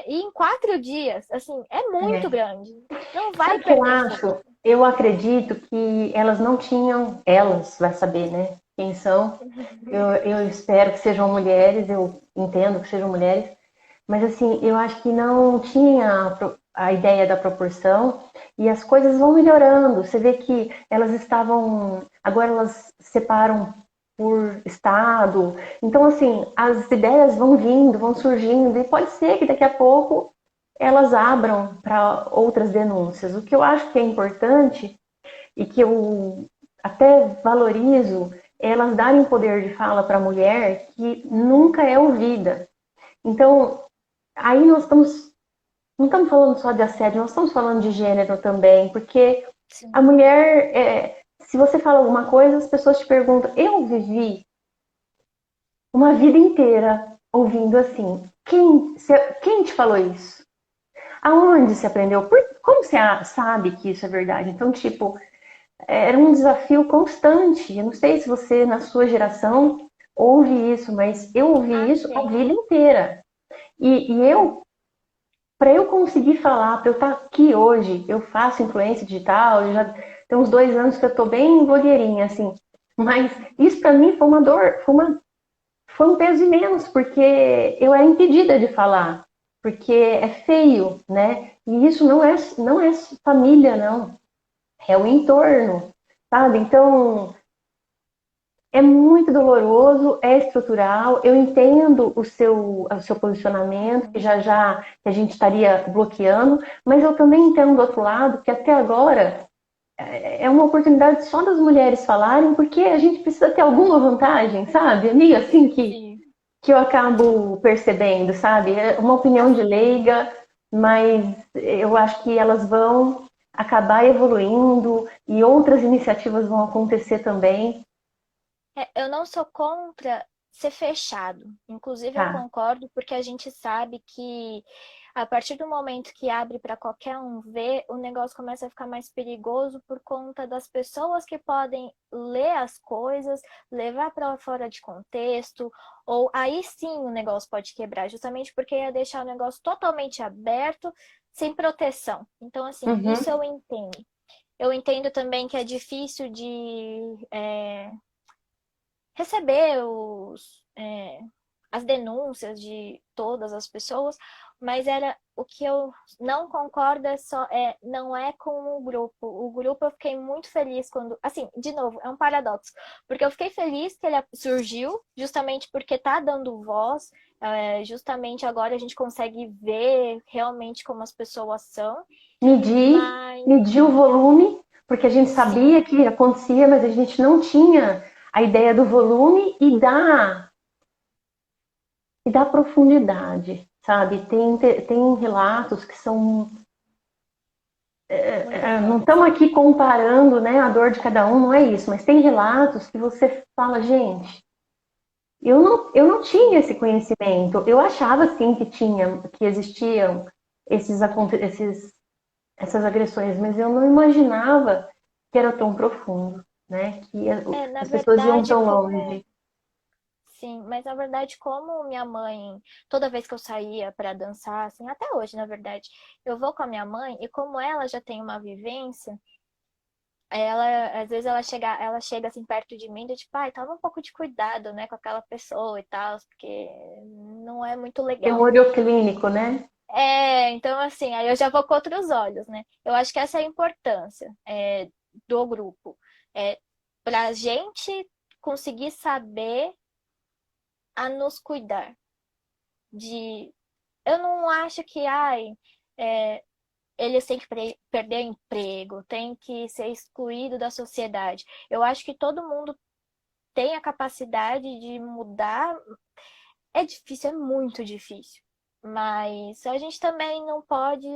[SPEAKER 2] e em 4 dias, assim, é muito
[SPEAKER 3] É.
[SPEAKER 2] grande. Não vai
[SPEAKER 3] Sabe o que eu
[SPEAKER 2] perder força.
[SPEAKER 3] acho? Eu acredito que elas não tinham, elas, vai saber, né? quem são. Eu espero que sejam mulheres, eu entendo que sejam mulheres, mas assim, eu acho que não tinha a ideia da proporção e as coisas vão melhorando. Você vê que elas estavam, agora elas separam por estado. Então, assim, as ideias vão vindo, vão surgindo e pode ser que daqui a pouco elas abram para outras denúncias. O que eu acho que é importante e que eu até valorizo é elas darem poder de fala para a mulher que nunca é ouvida. Então, aí nós estamos, não estamos falando só de assédio, nós estamos falando de gênero também, porque a
[SPEAKER 2] Sim.
[SPEAKER 3] mulher, se você fala alguma coisa, as pessoas te perguntam, eu vivi uma vida inteira ouvindo assim, quem te falou isso? Aonde se aprendeu? Como você sabe que isso é verdade? Então, tipo, era um desafio constante. Eu não sei se você, na sua geração, ouve isso, mas eu ouvi
[SPEAKER 2] Ah,
[SPEAKER 3] isso a
[SPEAKER 2] sim.
[SPEAKER 3] vida inteira. E eu, para eu conseguir falar, para eu estar aqui hoje, eu faço influência digital, eu já tem uns 2 anos que eu estou bem blogueirinha, assim. Mas isso para mim foi uma dor, foi um peso imenso, porque eu era impedida de falar, porque é feio, né? E isso não é família, não. É o entorno, sabe? Então, é muito doloroso, é estrutural. Eu entendo o seu posicionamento, que
[SPEAKER 2] Uhum.
[SPEAKER 3] já que a gente estaria bloqueando, mas eu também entendo do outro lado que até agora é uma oportunidade só das mulheres falarem, porque a gente precisa ter alguma vantagem, sabe? É meio assim
[SPEAKER 2] Sim.
[SPEAKER 3] que eu acabo percebendo, sabe? É uma opinião de leiga, mas eu acho que elas vão acabar evoluindo e outras iniciativas vão acontecer também.
[SPEAKER 2] Eu não sou contra ser fechado. Inclusive, eu
[SPEAKER 3] Tá.
[SPEAKER 2] concordo porque a gente sabe que a partir do momento que abre para qualquer um ver, o negócio começa a ficar mais perigoso por conta das pessoas que podem ler as coisas, levar para fora de contexto, ou aí sim o negócio pode quebrar, justamente porque ia deixar o negócio totalmente aberto, sem proteção. Então, assim, isso
[SPEAKER 3] Uhum.
[SPEAKER 2] eu entendo. Eu entendo também que é difícil de receber as denúncias de todas as pessoas, mas era o que eu não concordo não é com o grupo. O grupo eu fiquei muito feliz quando, assim, de novo, é um paradoxo, porque eu fiquei feliz que ele surgiu, justamente porque tá dando voz, justamente agora a gente consegue ver realmente como as pessoas são,
[SPEAKER 3] Medir,
[SPEAKER 2] mas
[SPEAKER 3] medir o volume, porque a gente sabia
[SPEAKER 2] sim,
[SPEAKER 3] que acontecia, mas a gente não tinha a ideia do volume e da profundidade, sabe? Tem relatos que são.
[SPEAKER 2] muito
[SPEAKER 3] Não
[SPEAKER 2] fortes.
[SPEAKER 3] estamos aqui comparando, né, a dor de cada um, não é isso, mas tem relatos que você fala, gente, eu não tinha
[SPEAKER 2] Sim.
[SPEAKER 3] esse conhecimento. Eu achava sim que existiam essas agressões, mas eu não imaginava que era tão profundo, né? Que
[SPEAKER 2] Na
[SPEAKER 3] as pessoas iam
[SPEAKER 2] verdade,
[SPEAKER 3] tão
[SPEAKER 2] como
[SPEAKER 3] longe.
[SPEAKER 2] sim, mas na verdade, como minha mãe, toda vez que eu saía para dançar, assim, até hoje, na verdade, eu vou com a minha mãe e como ela já tem uma vivência, às vezes ela chega assim perto de mim, e tipo, ai, toma um pouco de cuidado, né, com aquela pessoa e tal, porque não é muito legal.
[SPEAKER 3] Memória clínico, né?
[SPEAKER 2] Então assim, aí eu já vou com outros olhos, né? Eu acho que essa é a importância, do grupo, pra gente conseguir saber a nos cuidar de eu não acho que é, eles têm que perder o emprego, têm que ser excluído da sociedade. Eu acho que todo mundo tem a capacidade de mudar. É difícil, é muito difícil. Mas a gente também não pode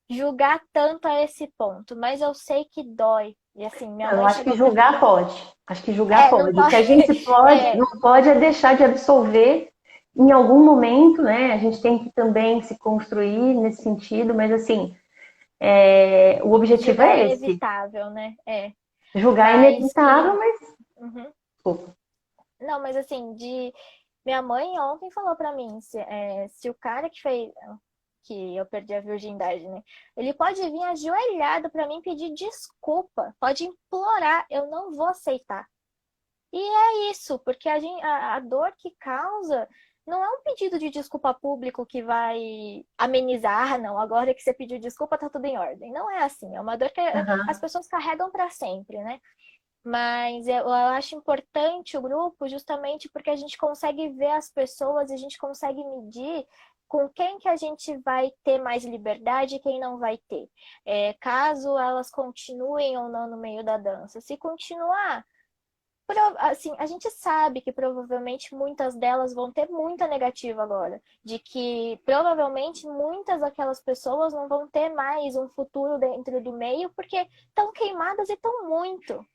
[SPEAKER 2] julgar tanto a esse ponto. Mas eu sei que dói. E assim, minha
[SPEAKER 3] Não, eu
[SPEAKER 2] mãe
[SPEAKER 3] acho que
[SPEAKER 2] chegou pra mim.
[SPEAKER 3] julgar pode. Acho que julgar
[SPEAKER 2] Não
[SPEAKER 3] pode. O que
[SPEAKER 2] pode.
[SPEAKER 3] a gente pode,
[SPEAKER 2] É,
[SPEAKER 3] não pode é deixar de absolver em algum momento, né? A gente tem que também se construir nesse sentido, mas assim, o objetivo
[SPEAKER 2] julgar é
[SPEAKER 3] é esse.
[SPEAKER 2] inevitável, né?
[SPEAKER 3] Julgar é
[SPEAKER 2] Mas
[SPEAKER 3] inevitável,
[SPEAKER 2] que.
[SPEAKER 3] mas
[SPEAKER 2] Uhum.
[SPEAKER 3] desculpa.
[SPEAKER 2] Não, mas assim, minha mãe ontem falou pra mim, se o cara que fez que eu perdi a virgindade, né? Ele pode vir ajoelhado pra mim pedir desculpa, pode implorar, eu não vou aceitar. E é isso, porque a dor que causa não é um pedido de desculpa público que vai amenizar, ah, não, agora que você pediu desculpa tá tudo em ordem. Não é assim, é uma dor que as
[SPEAKER 3] Aham.
[SPEAKER 2] pessoas carregam para sempre, né? Mas eu acho importante o grupo justamente porque a gente consegue ver as pessoas e a gente consegue medir com quem que a gente vai ter mais liberdade e quem não vai ter. Caso elas continuem ou não no meio da dança. Se continuar, assim, a gente sabe que provavelmente muitas delas vão ter muita negativa agora, de que provavelmente muitas daquelas pessoas não vão ter mais um futuro dentro do meio porque estão queimadas e estão muito.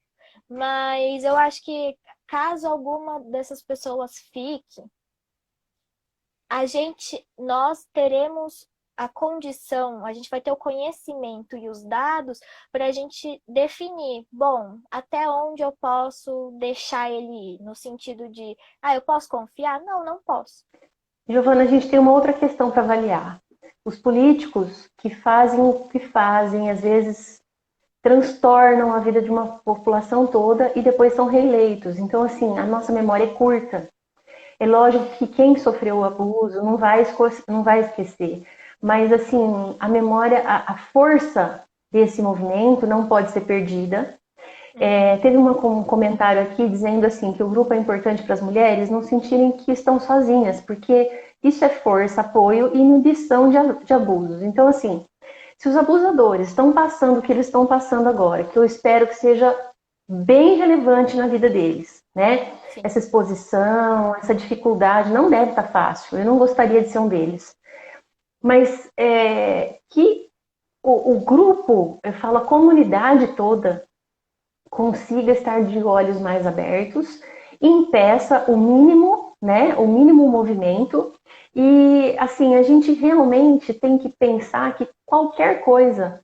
[SPEAKER 2] Mas eu acho que caso alguma dessas pessoas fique, nós teremos a condição, a gente vai ter o conhecimento e os dados para a gente definir, bom, até onde eu posso deixar ele ir, no sentido de, eu posso confiar? Não, não posso.
[SPEAKER 3] Giovana, a gente tem uma outra questão para avaliar. Os políticos que fazem o que fazem, às vezes transtornam a vida de uma população toda e depois são reeleitos. Então, assim, a nossa memória é curta. É lógico que quem sofreu o abuso não vai esquecer. Mas, assim, a memória, a força desse movimento não pode ser perdida. Teve um comentário aqui dizendo assim que o grupo é importante para as mulheres não sentirem que estão sozinhas, porque isso é força, apoio e inibição de abusos. Então, assim, se os abusadores estão passando o que eles estão passando agora, que eu espero que seja bem relevante na vida deles, né?
[SPEAKER 2] Sim.
[SPEAKER 3] Essa exposição, essa dificuldade não deve estar fácil. Eu não gostaria de ser um deles. Mas que o grupo, eu falo a comunidade toda, consiga estar de olhos mais abertos, impeça o mínimo, né? O mínimo movimento. E assim, a gente realmente tem que pensar que qualquer coisa,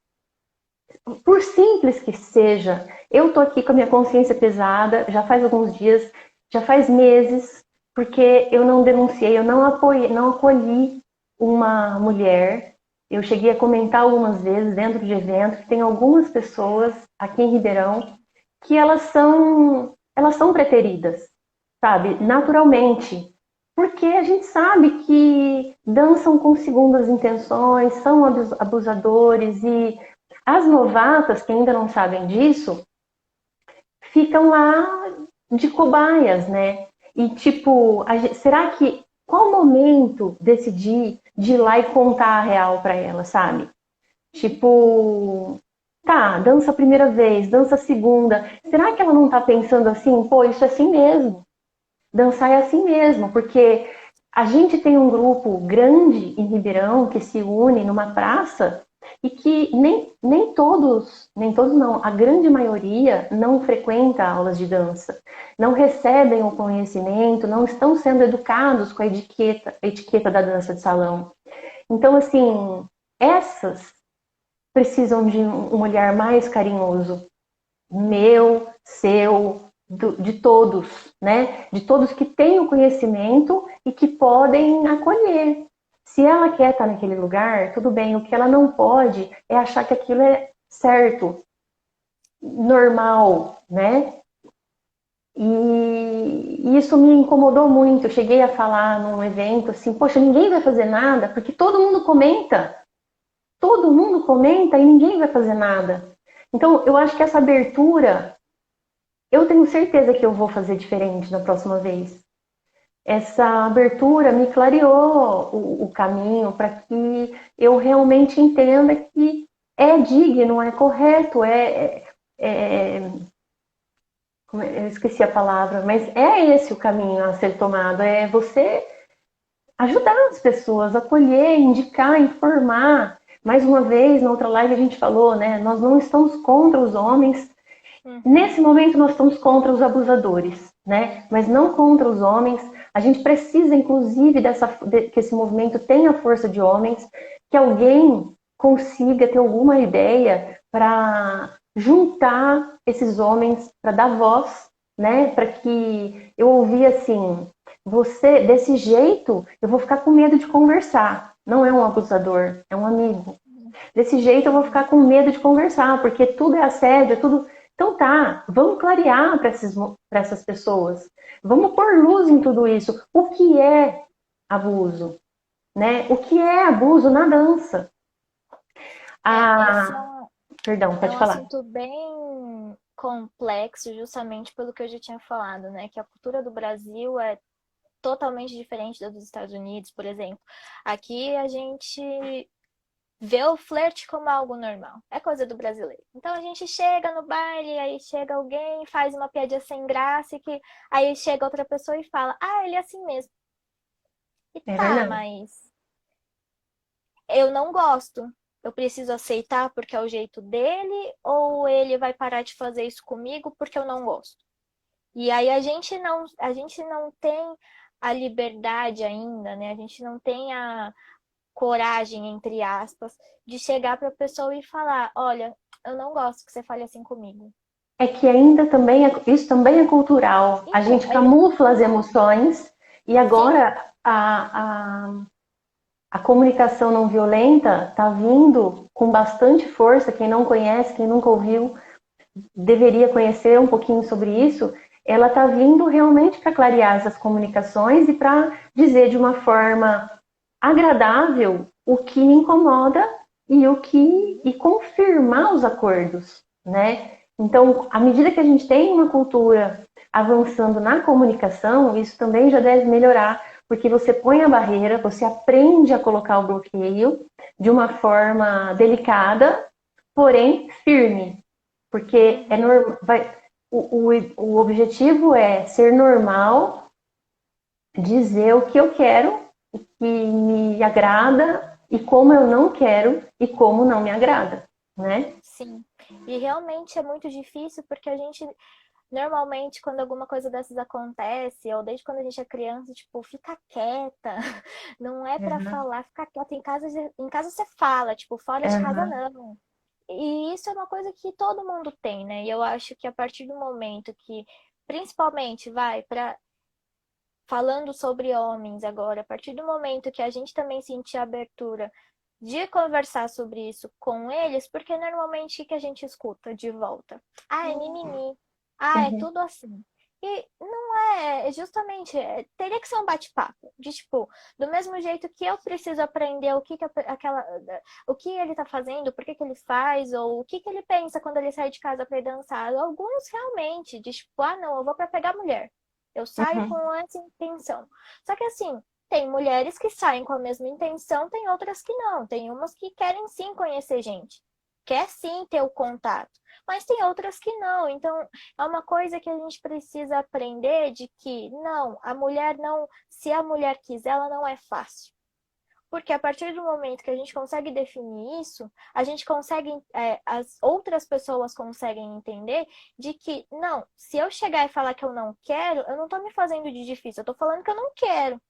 [SPEAKER 3] por simples que seja, eu tô aqui com a minha consciência pesada, já faz alguns dias, já faz meses, porque eu não denunciei, eu não acolhi uma mulher. Eu cheguei a comentar algumas vezes dentro de evento que tem algumas pessoas aqui em Ribeirão que elas são preteridas, sabe? Naturalmente. Porque a gente sabe que dançam com segundas intenções, são abusadores e as novatas que ainda não sabem disso ficam lá de cobaias, né? E tipo, será que qual momento decidir de ir lá e contar a real para ela, sabe? Tipo, tá, dança a primeira vez, dança a segunda. Será que ela não tá pensando assim, pô, isso é assim mesmo? Dançar é assim mesmo, porque a gente tem um grupo grande em Ribeirão que se une numa praça e que nem todos não, a grande maioria não frequenta aulas de dança, não recebem o conhecimento, não estão sendo educados com a etiqueta da dança de salão. Então, assim, essas precisam de um olhar mais carinhoso, meu, seu, de todos, né? De todos que têm o conhecimento e que podem acolher. Se ela quer estar naquele lugar, tudo bem. O que ela não pode é achar que aquilo é certo, normal, né? E isso me incomodou muito. Eu cheguei a falar num evento assim, poxa, ninguém vai fazer nada, porque todo mundo comenta. Todo mundo comenta e ninguém vai fazer nada. Então, eu acho que essa abertura, eu tenho certeza que eu vou fazer diferente na próxima vez. Essa abertura me clareou o caminho para que eu realmente entenda que é digno, é correto, eu esqueci a palavra, mas é esse o caminho a ser tomado, é você ajudar as pessoas, acolher, indicar, informar. Mais uma vez, na outra live a gente falou, né? Nós não estamos contra os homens. Nesse momento nós estamos contra os abusadores, né? Mas não contra os homens. A gente precisa, inclusive, que esse movimento tenha força de homens, que alguém consiga ter alguma ideia para juntar esses homens, para dar voz, né? Para que eu ouvi assim, você, desse jeito, eu vou ficar com medo de conversar. Não é um abusador, é um amigo. Desse jeito eu vou ficar com medo de conversar, porque tudo é assédio, tudo. Então tá, vamos clarear para essas pessoas. Vamos pôr luz em tudo isso. O que é abuso? Né? O que é abuso na dança?
[SPEAKER 2] Esse
[SPEAKER 3] Perdão,
[SPEAKER 2] é
[SPEAKER 3] pode
[SPEAKER 2] um
[SPEAKER 3] falar.
[SPEAKER 2] assunto bem complexo, justamente pelo que eu já tinha falado, né? Que a cultura do Brasil é totalmente diferente da dos Estados Unidos, por exemplo. Aqui a gente vê o flerte como algo normal. É coisa do brasileiro. Então a gente chega no baile, aí chega alguém, faz uma piadinha sem graça, e que aí chega outra pessoa e fala: Ah, ele é assim mesmo. E
[SPEAKER 3] É
[SPEAKER 2] tá,
[SPEAKER 3] verdade.
[SPEAKER 2] mas eu não gosto. Eu preciso aceitar porque é o jeito dele, ou ele vai parar de fazer isso comigo porque eu não gosto? E aí a gente não tem a liberdade ainda, né? A gente não tem a coragem, entre aspas, de chegar para a pessoa e falar: Olha, eu não gosto que você fale assim comigo.
[SPEAKER 3] É que ainda também, isso também é cultural. A
[SPEAKER 2] Então,
[SPEAKER 3] gente
[SPEAKER 2] é
[SPEAKER 3] camufla as
[SPEAKER 2] cultural.
[SPEAKER 3] emoções e
[SPEAKER 2] Sim,
[SPEAKER 3] agora a comunicação não violenta está vindo com bastante força. Quem não conhece, quem nunca ouviu, deveria conhecer um pouquinho sobre isso. Ela está vindo realmente para clarear essas comunicações e para dizer de uma forma agradável o que me incomoda e confirmar os acordos, né? Então, à medida que a gente tem uma cultura avançando na comunicação, isso também já deve melhorar, porque você põe a barreira, você aprende a colocar o bloqueio de uma forma delicada, porém firme, porque
[SPEAKER 2] uhum,
[SPEAKER 3] o objetivo é ser normal, dizer o que eu quero, o que me agrada e como eu não quero e como não me agrada, né?
[SPEAKER 2] sim. E realmente é muito difícil porque a gente, normalmente, quando alguma coisa dessas acontece, ou desde quando a gente é criança, tipo, fica quieta. Não é pra
[SPEAKER 3] Uhum.
[SPEAKER 2] falar, fica quieta. Em casa você fala, tipo, fora de casa
[SPEAKER 3] Uhum.
[SPEAKER 2] não. E isso é uma coisa que todo mundo tem, né? E eu acho que a partir do momento que, principalmente, vai para falando sobre homens agora, a partir do momento que a gente também sentir a abertura de conversar sobre isso com eles, porque normalmente o que a gente escuta de volta? Ah, é mimimi. Ah, é
[SPEAKER 3] Uhum.
[SPEAKER 2] tudo assim. E não é justamente, teria que ser um bate-papo, de tipo, do mesmo jeito que eu preciso aprender o que ele tá fazendo, por que que ele faz, ou o que que ele pensa quando ele sai de casa para ir dançar. Alguns realmente, de tipo, ah, não, eu vou para pegar mulher. Eu saio
[SPEAKER 3] Uhum.
[SPEAKER 2] com essa intenção. Só que assim, tem mulheres que saem com a mesma intenção, tem outras que não. Tem umas que querem sim conhecer gente, quer sim ter o contato, mas tem outras que não. Então, é uma coisa que a gente precisa aprender de que não, a mulher não, se a mulher quiser, ela não é fácil. Porque a partir do momento que a gente consegue definir isso, a gente consegue, as outras pessoas conseguem entender de que, não, se eu chegar e falar que eu não quero, eu não estou me fazendo de difícil, eu estou falando que eu não quero.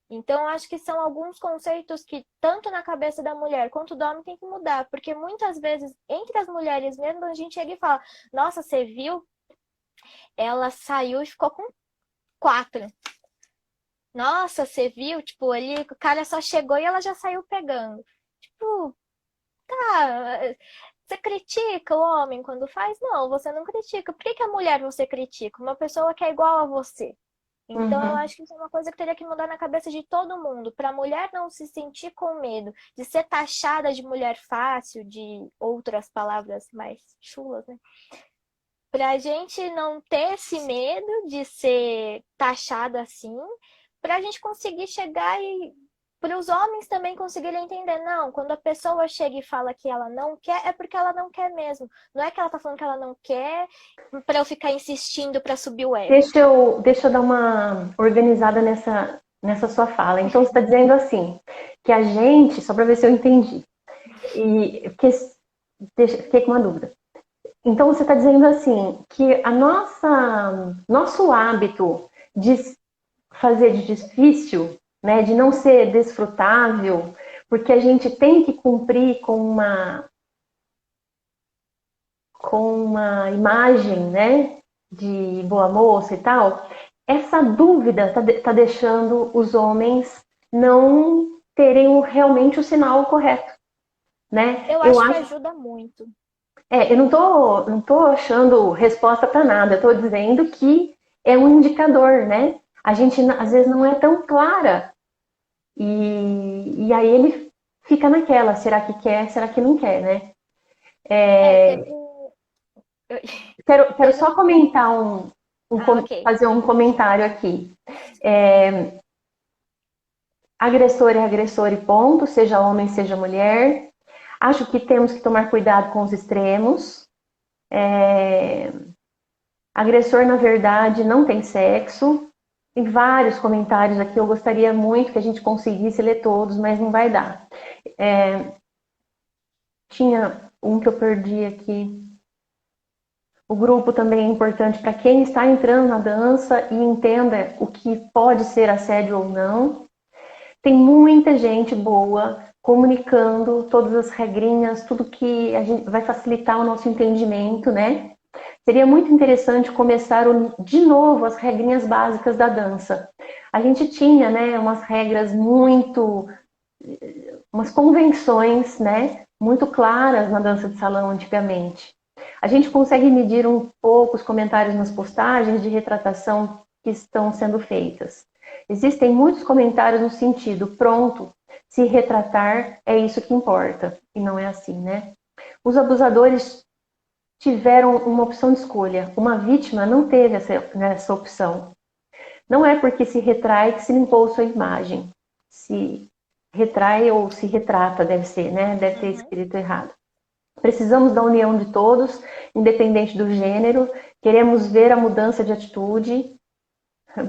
[SPEAKER 2] Então, acho que são alguns conceitos que, tanto na cabeça da mulher quanto do homem, tem que mudar. Porque muitas vezes, entre as mulheres mesmo, a gente chega e fala: Nossa, você viu? Ela saiu e ficou com 4. Nossa, você viu? Tipo, ali o cara só chegou e ela já saiu pegando. Tipo, tá, você critica o homem quando faz? Não, você não critica. Por que que a mulher você critica? Uma pessoa que é igual a você. Então, eu
[SPEAKER 3] Uhum.
[SPEAKER 2] acho que isso é uma coisa que teria que mudar na cabeça de todo mundo, para a mulher não se sentir com medo de ser taxada de mulher fácil, de outras palavras mais chulas, né? Para a gente não ter esse medo de ser taxada assim, para a gente conseguir chegar e para os homens também conseguirem entender, não, quando a pessoa chega e fala que ela não quer, é porque ela não quer mesmo. Não é que ela tá falando que ela não quer para eu ficar insistindo para subir o ego.
[SPEAKER 3] Deixa eu dar uma organizada nessa sua fala. Então, você está dizendo assim, que a gente, só para ver se eu entendi, fiquei com uma dúvida. Então, você está dizendo assim, que nosso hábito de fazer de difícil, né, de não ser desfrutável, porque a gente tem que cumprir com uma imagem, né, de boa moça e tal, essa dúvida tá deixando os homens não terem realmente o sinal correto, né?
[SPEAKER 2] Eu
[SPEAKER 3] Eu
[SPEAKER 2] acho que
[SPEAKER 3] acho,
[SPEAKER 2] ajuda muito.
[SPEAKER 3] Eu não tô achando resposta para nada, eu tô dizendo que é um indicador, né? A gente às vezes não é tão clara e aí ele fica naquela, será que quer, será que não quer, né?
[SPEAKER 2] Teve.
[SPEAKER 3] Quero
[SPEAKER 2] Teve
[SPEAKER 3] só
[SPEAKER 2] um.
[SPEAKER 3] comentar
[SPEAKER 2] Ah, ok.
[SPEAKER 3] fazer um comentário aqui. Agressor é agressor e ponto, seja homem, seja mulher. Acho que temos que tomar cuidado com os extremos. Agressor, na verdade, não tem sexo. Tem vários comentários aqui, eu gostaria muito que a gente conseguisse ler todos, mas não vai dar. Tinha um que eu perdi aqui. O grupo também é importante para quem está entrando na dança e entenda o que pode ser assédio ou não. Tem muita gente boa comunicando todas as regrinhas, tudo que a gente vai facilitar o nosso entendimento, né? Seria muito interessante começar de novo as regrinhas básicas da dança. A gente tinha, né, umas convenções, né, muito claras na dança de salão antigamente. A gente consegue medir um pouco os comentários nas postagens de retratação que estão sendo feitas. Existem muitos comentários no sentido, pronto, se retratar é isso que importa. E não é assim, né? Os abusadores tiveram uma opção de escolha. Uma vítima não teve essa opção. Não é porque se retrai que se limpou sua imagem. Se retrai ou se retrata, deve ser, né? Deve ter escrito errado. Precisamos da união de todos, independente do gênero. Queremos ver a mudança de atitude.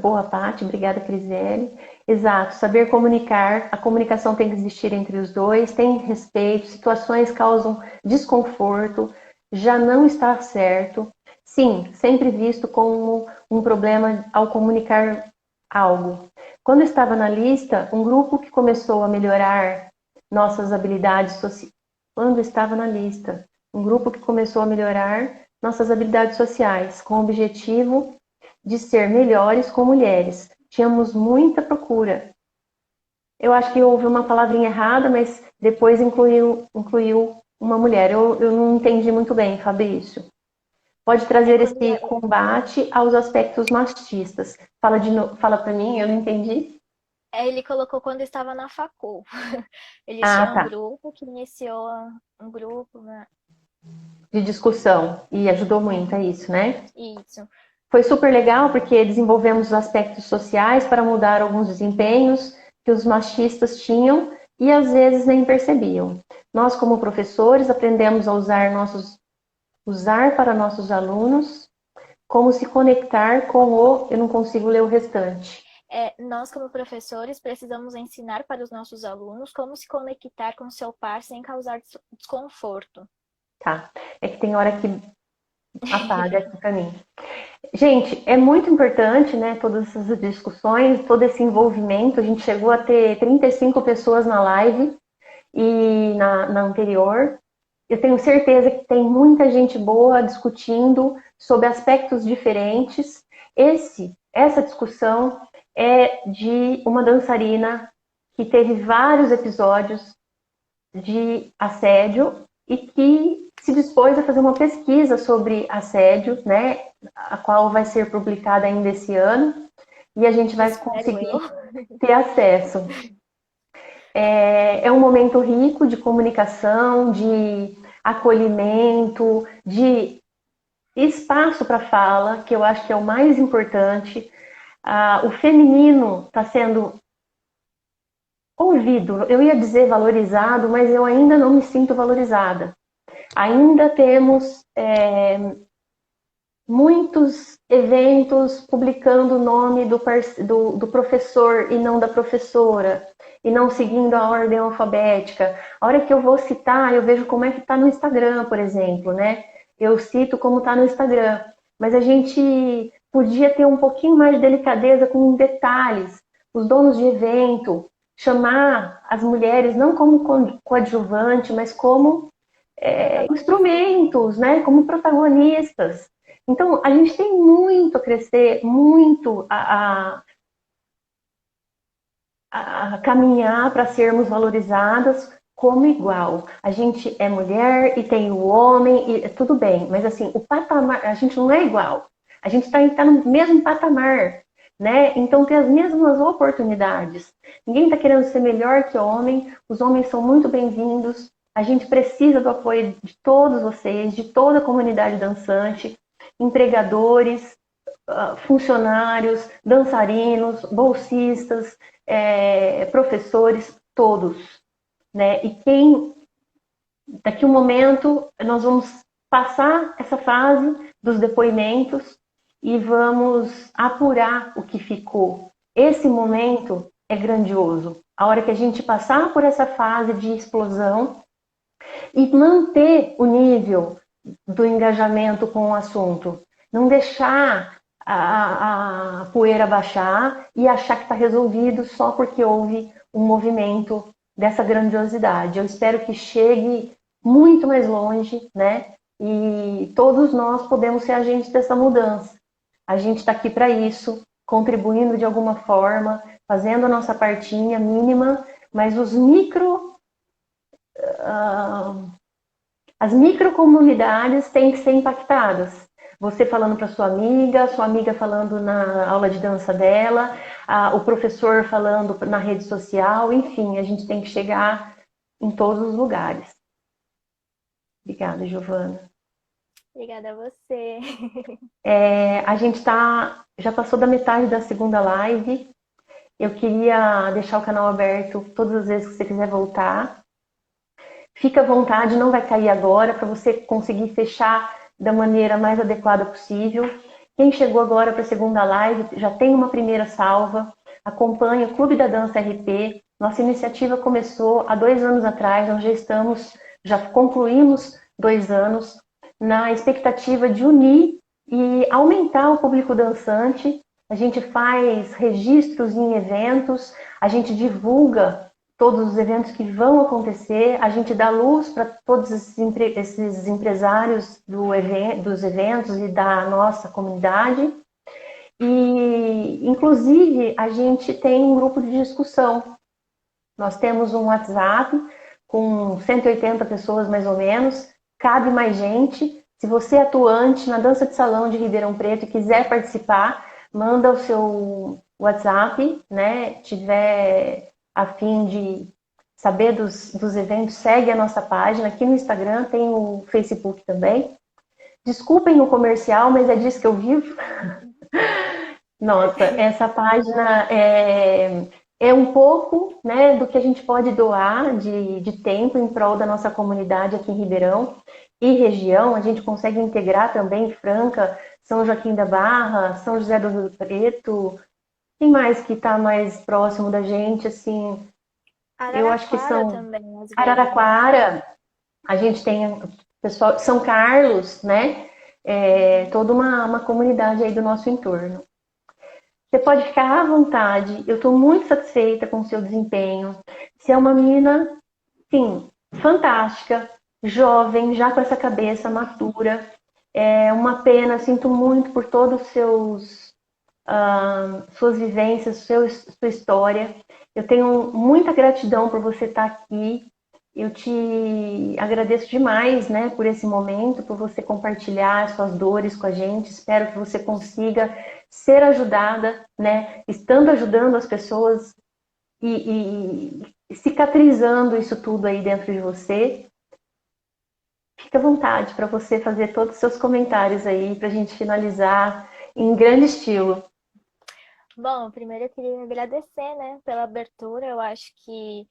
[SPEAKER 3] Boa, Paty. Obrigada, Crisele. Exato. Saber comunicar. A comunicação tem que existir entre os dois. Tem respeito. Situações causam desconforto. Já não está certo. Sim, sempre visto como um problema ao comunicar algo. Quando estava na lista, um grupo que começou a melhorar nossas habilidades sociais. Quando estava na lista, um grupo que começou a melhorar nossas habilidades sociais, com o objetivo de ser melhores com mulheres. Tínhamos muita procura. Eu acho que houve uma palavrinha errada, mas depois incluiu uma mulher. Eu não entendi muito bem, Fabrício. Pode trazer
[SPEAKER 2] Quando
[SPEAKER 3] esse combate aos aspectos machistas. Fala para mim, eu não entendi.
[SPEAKER 2] ele colocou quando estava na facul. Eles
[SPEAKER 3] Ah,
[SPEAKER 2] tinham um
[SPEAKER 3] tá.
[SPEAKER 2] grupo que iniciou um grupo, né?
[SPEAKER 3] De discussão. E ajudou muito, é isso, né?
[SPEAKER 2] Isso.
[SPEAKER 3] Foi super legal porque desenvolvemos os aspectos sociais para mudar alguns desempenhos que os machistas tinham e às vezes nem percebiam. Nós, como professores, aprendemos a usar para nossos alunos como se conectar com o... Eu não consigo ler o restante.
[SPEAKER 2] Nós, como professores, precisamos ensinar para os nossos alunos como se conectar com seu par sem causar desconforto.
[SPEAKER 3] Tá. É que tem hora que apaga aqui para mim. Gente, é muito importante, né, todas essas discussões, todo esse envolvimento. A gente chegou a ter 35 pessoas na live e na anterior. Eu tenho certeza que tem muita gente boa discutindo sobre aspectos diferentes. Essa discussão é de uma dançarina que teve vários episódios de assédio e que se dispôs a fazer uma pesquisa sobre assédio, né, a qual vai ser publicada ainda esse ano, e a gente vai
[SPEAKER 2] Espero
[SPEAKER 3] conseguir
[SPEAKER 2] eu.
[SPEAKER 3] ter acesso. É um momento rico de comunicação, de acolhimento, de espaço para fala, que eu acho que é o mais importante. O feminino está sendo ouvido, eu ia dizer valorizado, mas eu ainda não me sinto valorizada. Ainda temos muitos eventos publicando o nome do professor e não da professora, e não seguindo a ordem alfabética. A hora que eu vou citar, eu vejo como é que está no Instagram, por exemplo, né? Eu cito como está no Instagram, mas a gente podia ter um pouquinho mais de delicadeza com detalhes. Os donos de evento, chamar as mulheres não como coadjuvante, mas como instrumentos, né? Como protagonistas. Então, a gente tem muito a crescer, muito a caminhar para sermos valorizadas como igual. A gente é mulher e tem o homem, e tudo bem, mas assim, o patamar, a gente não é igual. A gente tá no mesmo patamar, né? Então tem as mesmas oportunidades. Ninguém está querendo ser melhor que homem, os homens são muito bem-vindos. A gente precisa do apoio de todos vocês, de toda a comunidade dançante, empregadores, funcionários, dançarinos, bolsistas, professores, todos, né? E daqui a um momento, nós vamos passar essa fase dos depoimentos e vamos apurar o que ficou. Esse momento é grandioso. A hora que a gente passar por essa fase de explosão e manter o nível do engajamento com o assunto, não deixar a poeira baixar e achar que está resolvido só porque houve um movimento dessa grandiosidade. Eu espero que chegue muito mais longe, né? E todos nós podemos ser agentes dessa mudança. A gente está aqui para isso, contribuindo de alguma forma, fazendo a nossa partinha mínima, mas as microcomunidades têm que ser impactadas. Você falando para sua amiga falando na aula de dança dela, o professor falando na rede social, enfim, a gente tem que chegar em todos os lugares. Obrigada, Giovana.
[SPEAKER 2] Obrigada a você.
[SPEAKER 3] A gente já passou da metade da segunda live. Eu queria deixar o canal aberto todas as vezes que você quiser voltar. Fica à vontade, não vai cair agora, para você conseguir fechar da maneira mais adequada possível. Quem chegou agora para a segunda live já tem uma primeira salva. Acompanhe o Clube da Dança RP. Nossa iniciativa começou há 2 anos atrás, nós já concluímos 2 anos, na expectativa de unir e aumentar o público dançante. A gente faz registros em eventos, a gente divulga todos os eventos que vão acontecer, a gente dá luz para todos esses empresários dos eventos e da nossa comunidade. E, inclusive, a gente tem um grupo de discussão. Nós temos um WhatsApp com 180 pessoas, mais ou menos, cabe mais gente. Se você é atuante na dança de salão de Ribeirão Preto e quiser participar, manda o seu WhatsApp, né? Tiver a fim de saber dos eventos, segue a nossa página. Aqui no Instagram, tem o Facebook também. Desculpem o comercial, mas é disso que eu vivo. Nossa, essa página é um pouco, né, do que a gente pode doar de tempo em prol da nossa comunidade aqui em Ribeirão e região. A gente consegue integrar também Franca, São Joaquim da Barra, São José do Rio Preto. Quem mais que está mais próximo da gente, assim? Eu acho que são
[SPEAKER 2] também,
[SPEAKER 3] Araraquara. A gente tem pessoal, São Carlos, né? Toda uma comunidade aí do nosso entorno. Você pode ficar à vontade. Eu estou muito satisfeita com o seu desempenho. Você é uma menina, sim, fantástica, jovem, já com essa cabeça matura. É uma pena, sinto muito por todos os suas vivências, sua história. Eu tenho muita gratidão por você estar aqui. Eu te agradeço demais, né, por esse momento, por você compartilhar as suas dores com a gente. Espero que você consiga ser ajudada, né, estando ajudando as pessoas e cicatrizando isso tudo aí dentro de você. Fica à vontade para você fazer todos os seus comentários aí, para a gente finalizar em grande estilo.
[SPEAKER 2] Bom, primeiro eu queria agradecer, né, pela abertura. Eu acho que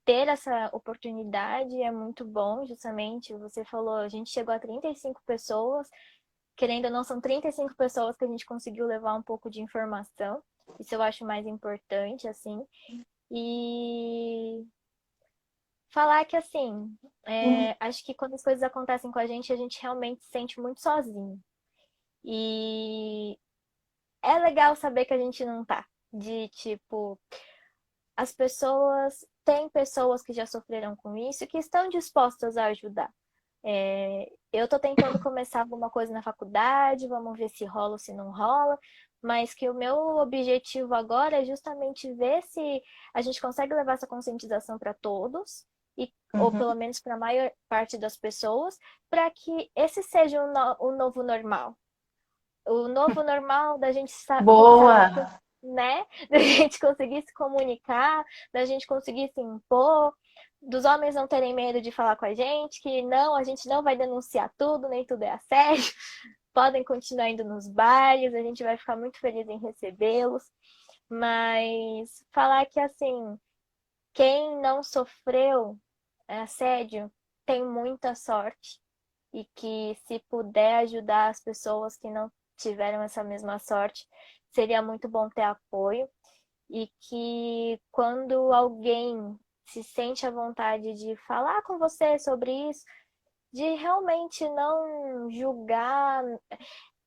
[SPEAKER 2] ter essa oportunidade é muito bom, justamente. Você falou, a gente chegou a 35 pessoas, querendo ou não, são 35 pessoas que a gente conseguiu levar um pouco de informação. Isso eu acho mais importante, assim. E falar que, assim, acho que quando as coisas acontecem com a gente realmente se sente muito sozinho. E é legal saber que a gente não tá. De, tipo, tem pessoas que já sofreram com isso e que estão dispostas a ajudar. Eu tô tentando começar alguma coisa na faculdade, vamos ver se rola ou se não rola, mas que o meu objetivo agora é justamente ver se a gente consegue levar essa conscientização para todos ou
[SPEAKER 3] Uhum.
[SPEAKER 2] pelo menos para a maior parte das pessoas, para que esse seja o novo normal. O novo normal da gente começar,
[SPEAKER 3] Boa!
[SPEAKER 2] né? Da gente conseguir se comunicar, da gente conseguir se impor, dos homens não terem medo de falar com a gente, que não, a gente não vai denunciar tudo, nem tudo é assédio. Podem continuar indo nos bailes, a gente vai ficar muito feliz em recebê-los. Mas falar que assim, quem não sofreu assédio tem muita sorte e que se puder ajudar as pessoas que não tiveram essa mesma sorte, seria muito bom ter apoio e que quando alguém se sente à vontade de falar com você sobre isso, de realmente não julgar,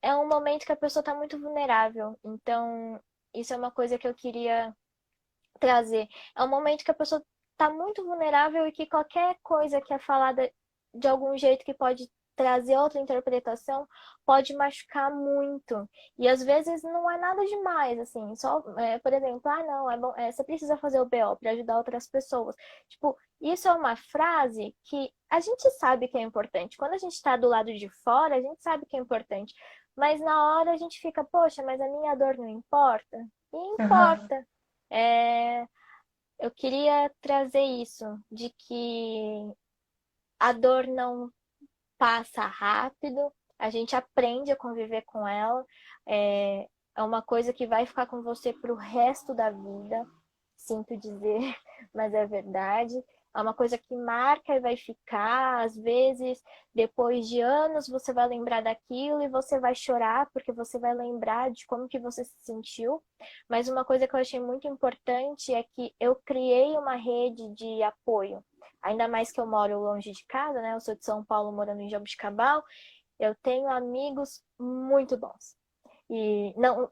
[SPEAKER 2] é um momento que a pessoa está muito vulnerável. Então, isso é uma coisa que eu queria trazer. É um momento que a pessoa está muito vulnerável e que qualquer coisa que é falada de algum jeito que pode trazer outra interpretação pode machucar muito. E às vezes não é nada demais, assim, só, por exemplo, não, é bom, você precisa fazer o BO para ajudar outras pessoas. Tipo, isso é uma frase que a gente sabe que é importante. Quando a gente está do lado de fora, a gente sabe que é importante. Mas na hora a gente fica, poxa, mas a minha dor não importa? E
[SPEAKER 3] Aham.
[SPEAKER 2] importa. É, eu queria trazer isso, de que a dor não passa rápido, a gente aprende a conviver com ela, é uma coisa que vai ficar com você para o resto da vida, sinto dizer, mas é verdade. É uma coisa que marca e vai ficar. Às vezes, depois de anos, você vai lembrar daquilo e você vai chorar porque você vai lembrar de como que você se sentiu. Mas uma coisa que eu achei muito importante é que eu criei uma rede de apoio. Ainda mais que eu moro longe de casa, né? Eu sou de São Paulo, morando em Jaboticabal. Eu tenho amigos muito bons. E não,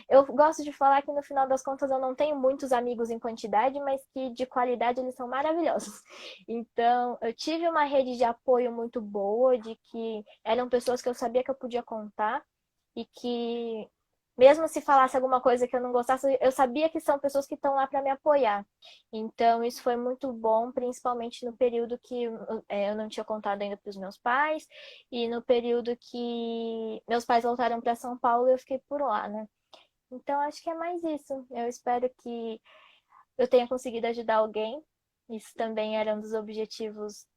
[SPEAKER 2] eu gosto de falar que no final das contas eu não tenho muitos amigos em quantidade, mas que de qualidade eles são maravilhosos. Então, eu tive uma rede de apoio muito boa, de que eram pessoas que eu sabia que eu podia contar e que mesmo se falasse alguma coisa que eu não gostasse, eu sabia que são pessoas que estão lá para me apoiar. Então, isso foi muito bom, principalmente no período que eu não tinha contado ainda para os meus pais e no período que meus pais voltaram para São Paulo, eu fiquei por lá, né? Então, acho que é mais isso. Eu espero que eu tenha conseguido ajudar alguém. Isso também era um dos objetivos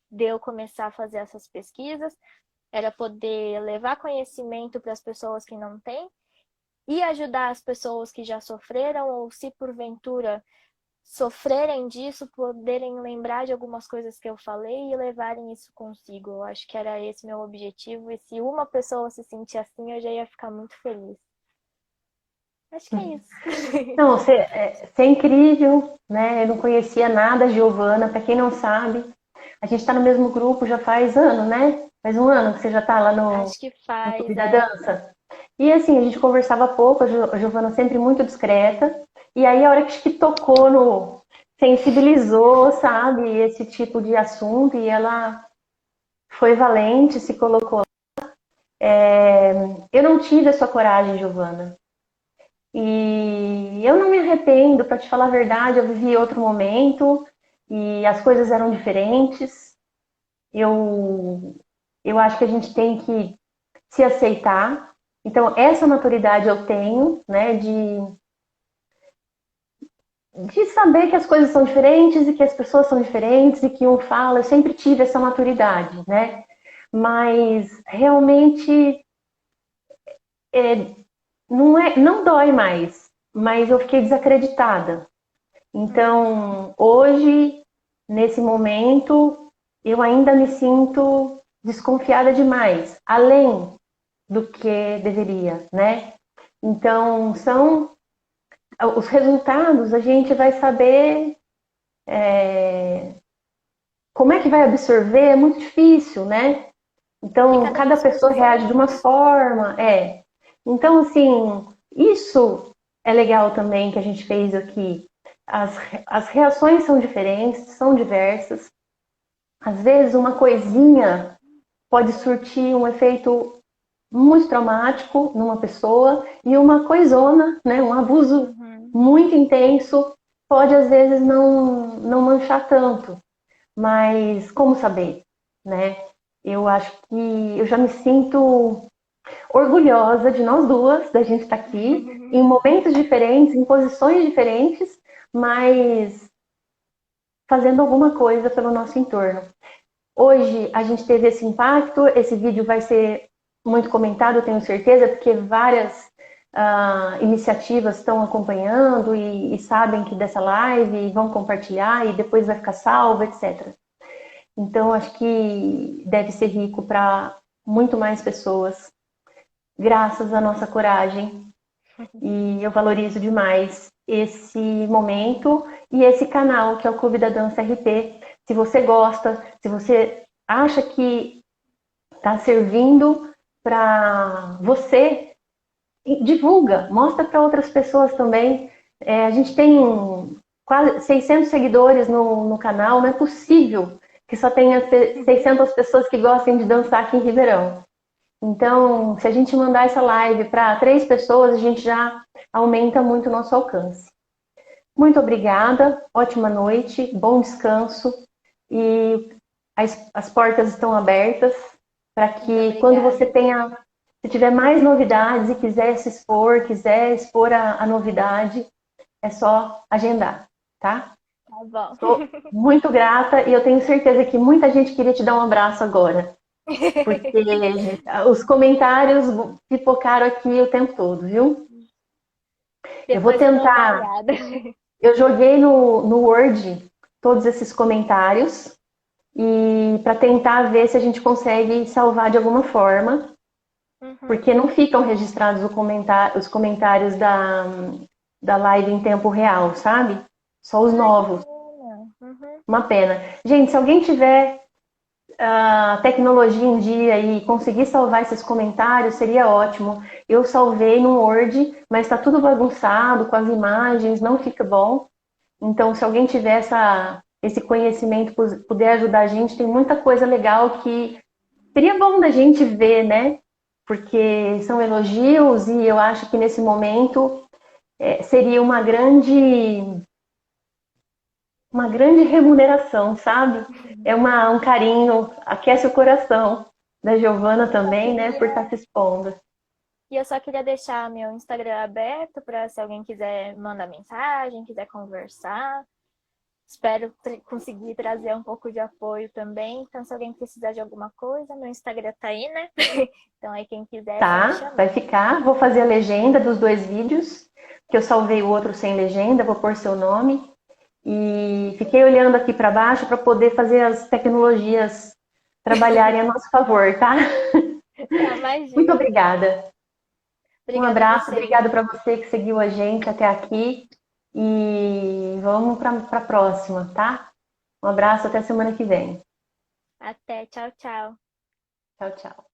[SPEAKER 2] de eu começar a fazer essas pesquisas, era poder levar conhecimento para as pessoas que não têm e ajudar as pessoas que já sofreram ou se porventura sofrerem disso, poderem lembrar de algumas coisas que eu falei e levarem isso consigo. Eu acho que era esse meu objetivo e se uma pessoa se sentir assim, eu já ia ficar muito feliz. Acho que é isso.
[SPEAKER 3] Não, você é incrível, né? Eu não conhecia nada, Giovana. Para quem não sabe, a gente está no mesmo grupo já faz ano, né? Faz um ano que você já está lá no,
[SPEAKER 2] Acho que
[SPEAKER 3] no
[SPEAKER 2] faz,
[SPEAKER 3] Clube da Dança. E assim, a gente conversava pouco, a Giovana sempre muito discreta. E aí, a hora que tocou no. Sensibilizou, sabe, esse tipo de assunto, e ela foi valente, se colocou. Eu não tive a sua coragem, Giovana. E eu não me arrependo, para te falar a verdade, eu vivi outro momento e as coisas eram diferentes. Eu, eu acho que a gente tem que se aceitar. Então, essa maturidade eu tenho, né, de saber que as coisas são diferentes e que as pessoas são diferentes e que um fala, eu sempre tive essa maturidade, né? Mas realmente não dói mais, mas eu fiquei desacreditada. Então, hoje, nesse momento, eu ainda me sinto desconfiada demais, além do que deveria, né? Então, são os resultados, a gente vai saber como é que vai absorver, é muito difícil, né?
[SPEAKER 2] e
[SPEAKER 3] Então,
[SPEAKER 2] cada
[SPEAKER 3] cada
[SPEAKER 2] pessoa
[SPEAKER 3] pessoa
[SPEAKER 2] se
[SPEAKER 3] reage de uma
[SPEAKER 2] sente.
[SPEAKER 3] forma, é. Então, assim, isso é legal também que a gente fez aqui. As, as reações são diferentes, são diversas. Às vezes, uma coisinha pode surtir um efeito muito traumático numa pessoa e uma coisona, né, um abuso
[SPEAKER 2] Uhum.
[SPEAKER 3] muito intenso, pode às vezes não manchar tanto. mas como saber, né? Eu acho que eu já me sinto orgulhosa de nós duas, da gente estar aqui, em momentos diferentes, em posições diferentes, mas fazendo alguma coisa pelo nosso entorno. Hoje a gente teve esse impacto, esse vídeo vai ser muito comentado, eu tenho certeza, porque várias iniciativas estão acompanhando e sabem que dessa live e vão compartilhar e depois vai ficar salvo, etc. Então acho que deve ser rico para muito mais pessoas, graças à nossa coragem. E eu valorizo demais esse momento e esse canal que é o Clube da Dança RP. Se você gosta, se você acha que está servindo para você, divulga, mostra para outras pessoas também. A gente tem quase 600 seguidores no canal, não é possível que só tenha 600 pessoas que gostem de dançar aqui em Ribeirão. Então, se a gente mandar essa live para 3 pessoas, a gente já aumenta muito o nosso alcance. Muito obrigada, ótima noite, bom descanso e as portas estão abertas para que quando você tenha, se tiver mais novidades e quiser se expor, quiser expor a novidade, é só agendar, tá?
[SPEAKER 2] Tá bom.
[SPEAKER 3] Estou muito grata e eu tenho certeza que muita gente queria te dar um abraço agora, porque os comentários pipocaram aqui o tempo todo, viu? Eu vou
[SPEAKER 2] Depois eu dou uma
[SPEAKER 3] tentar.
[SPEAKER 2] olhada.
[SPEAKER 3] Eu joguei no Word todos esses comentários e para tentar ver se a gente consegue salvar de alguma forma, porque não ficam registrados os comentários da live em tempo real, sabe? Só os novos. Uma pena. Gente, se alguém tiver tecnologia em dia e conseguir salvar esses comentários, seria ótimo. Eu salvei no Word, mas está tudo bagunçado com as imagens, não fica bom. Então, se alguém tiver esse conhecimento, puder ajudar a gente, tem muita coisa legal que seria bom da gente ver, né? Porque são elogios e eu acho que nesse momento seria uma grande remuneração, sabe? É um carinho, aquece o coração da Giovana também, né? Por estar se expondo.
[SPEAKER 2] E eu só queria deixar meu Instagram aberto para se alguém quiser mandar mensagem, quiser conversar. Espero conseguir trazer um pouco de apoio também. Então, se alguém precisar de alguma coisa, meu Instagram tá aí, né? Então, aí quem quiser, é só me
[SPEAKER 3] Tá,
[SPEAKER 2] chamar.
[SPEAKER 3] vai ficar. Vou fazer a legenda dos 2 vídeos, que eu salvei o outro sem legenda, vou pôr seu nome. E fiquei olhando aqui para baixo para poder fazer as tecnologias trabalharem a nosso favor, tá?
[SPEAKER 2] Tá,
[SPEAKER 3] Muito
[SPEAKER 2] imagina.
[SPEAKER 3] obrigada. Um
[SPEAKER 2] Obrigada a
[SPEAKER 3] abraço,
[SPEAKER 2] você.
[SPEAKER 3] obrigada para você que seguiu a gente até aqui. E vamos para a próxima, tá? Um abraço, até semana que vem.
[SPEAKER 2] Até, tchau, tchau.
[SPEAKER 3] Tchau, tchau.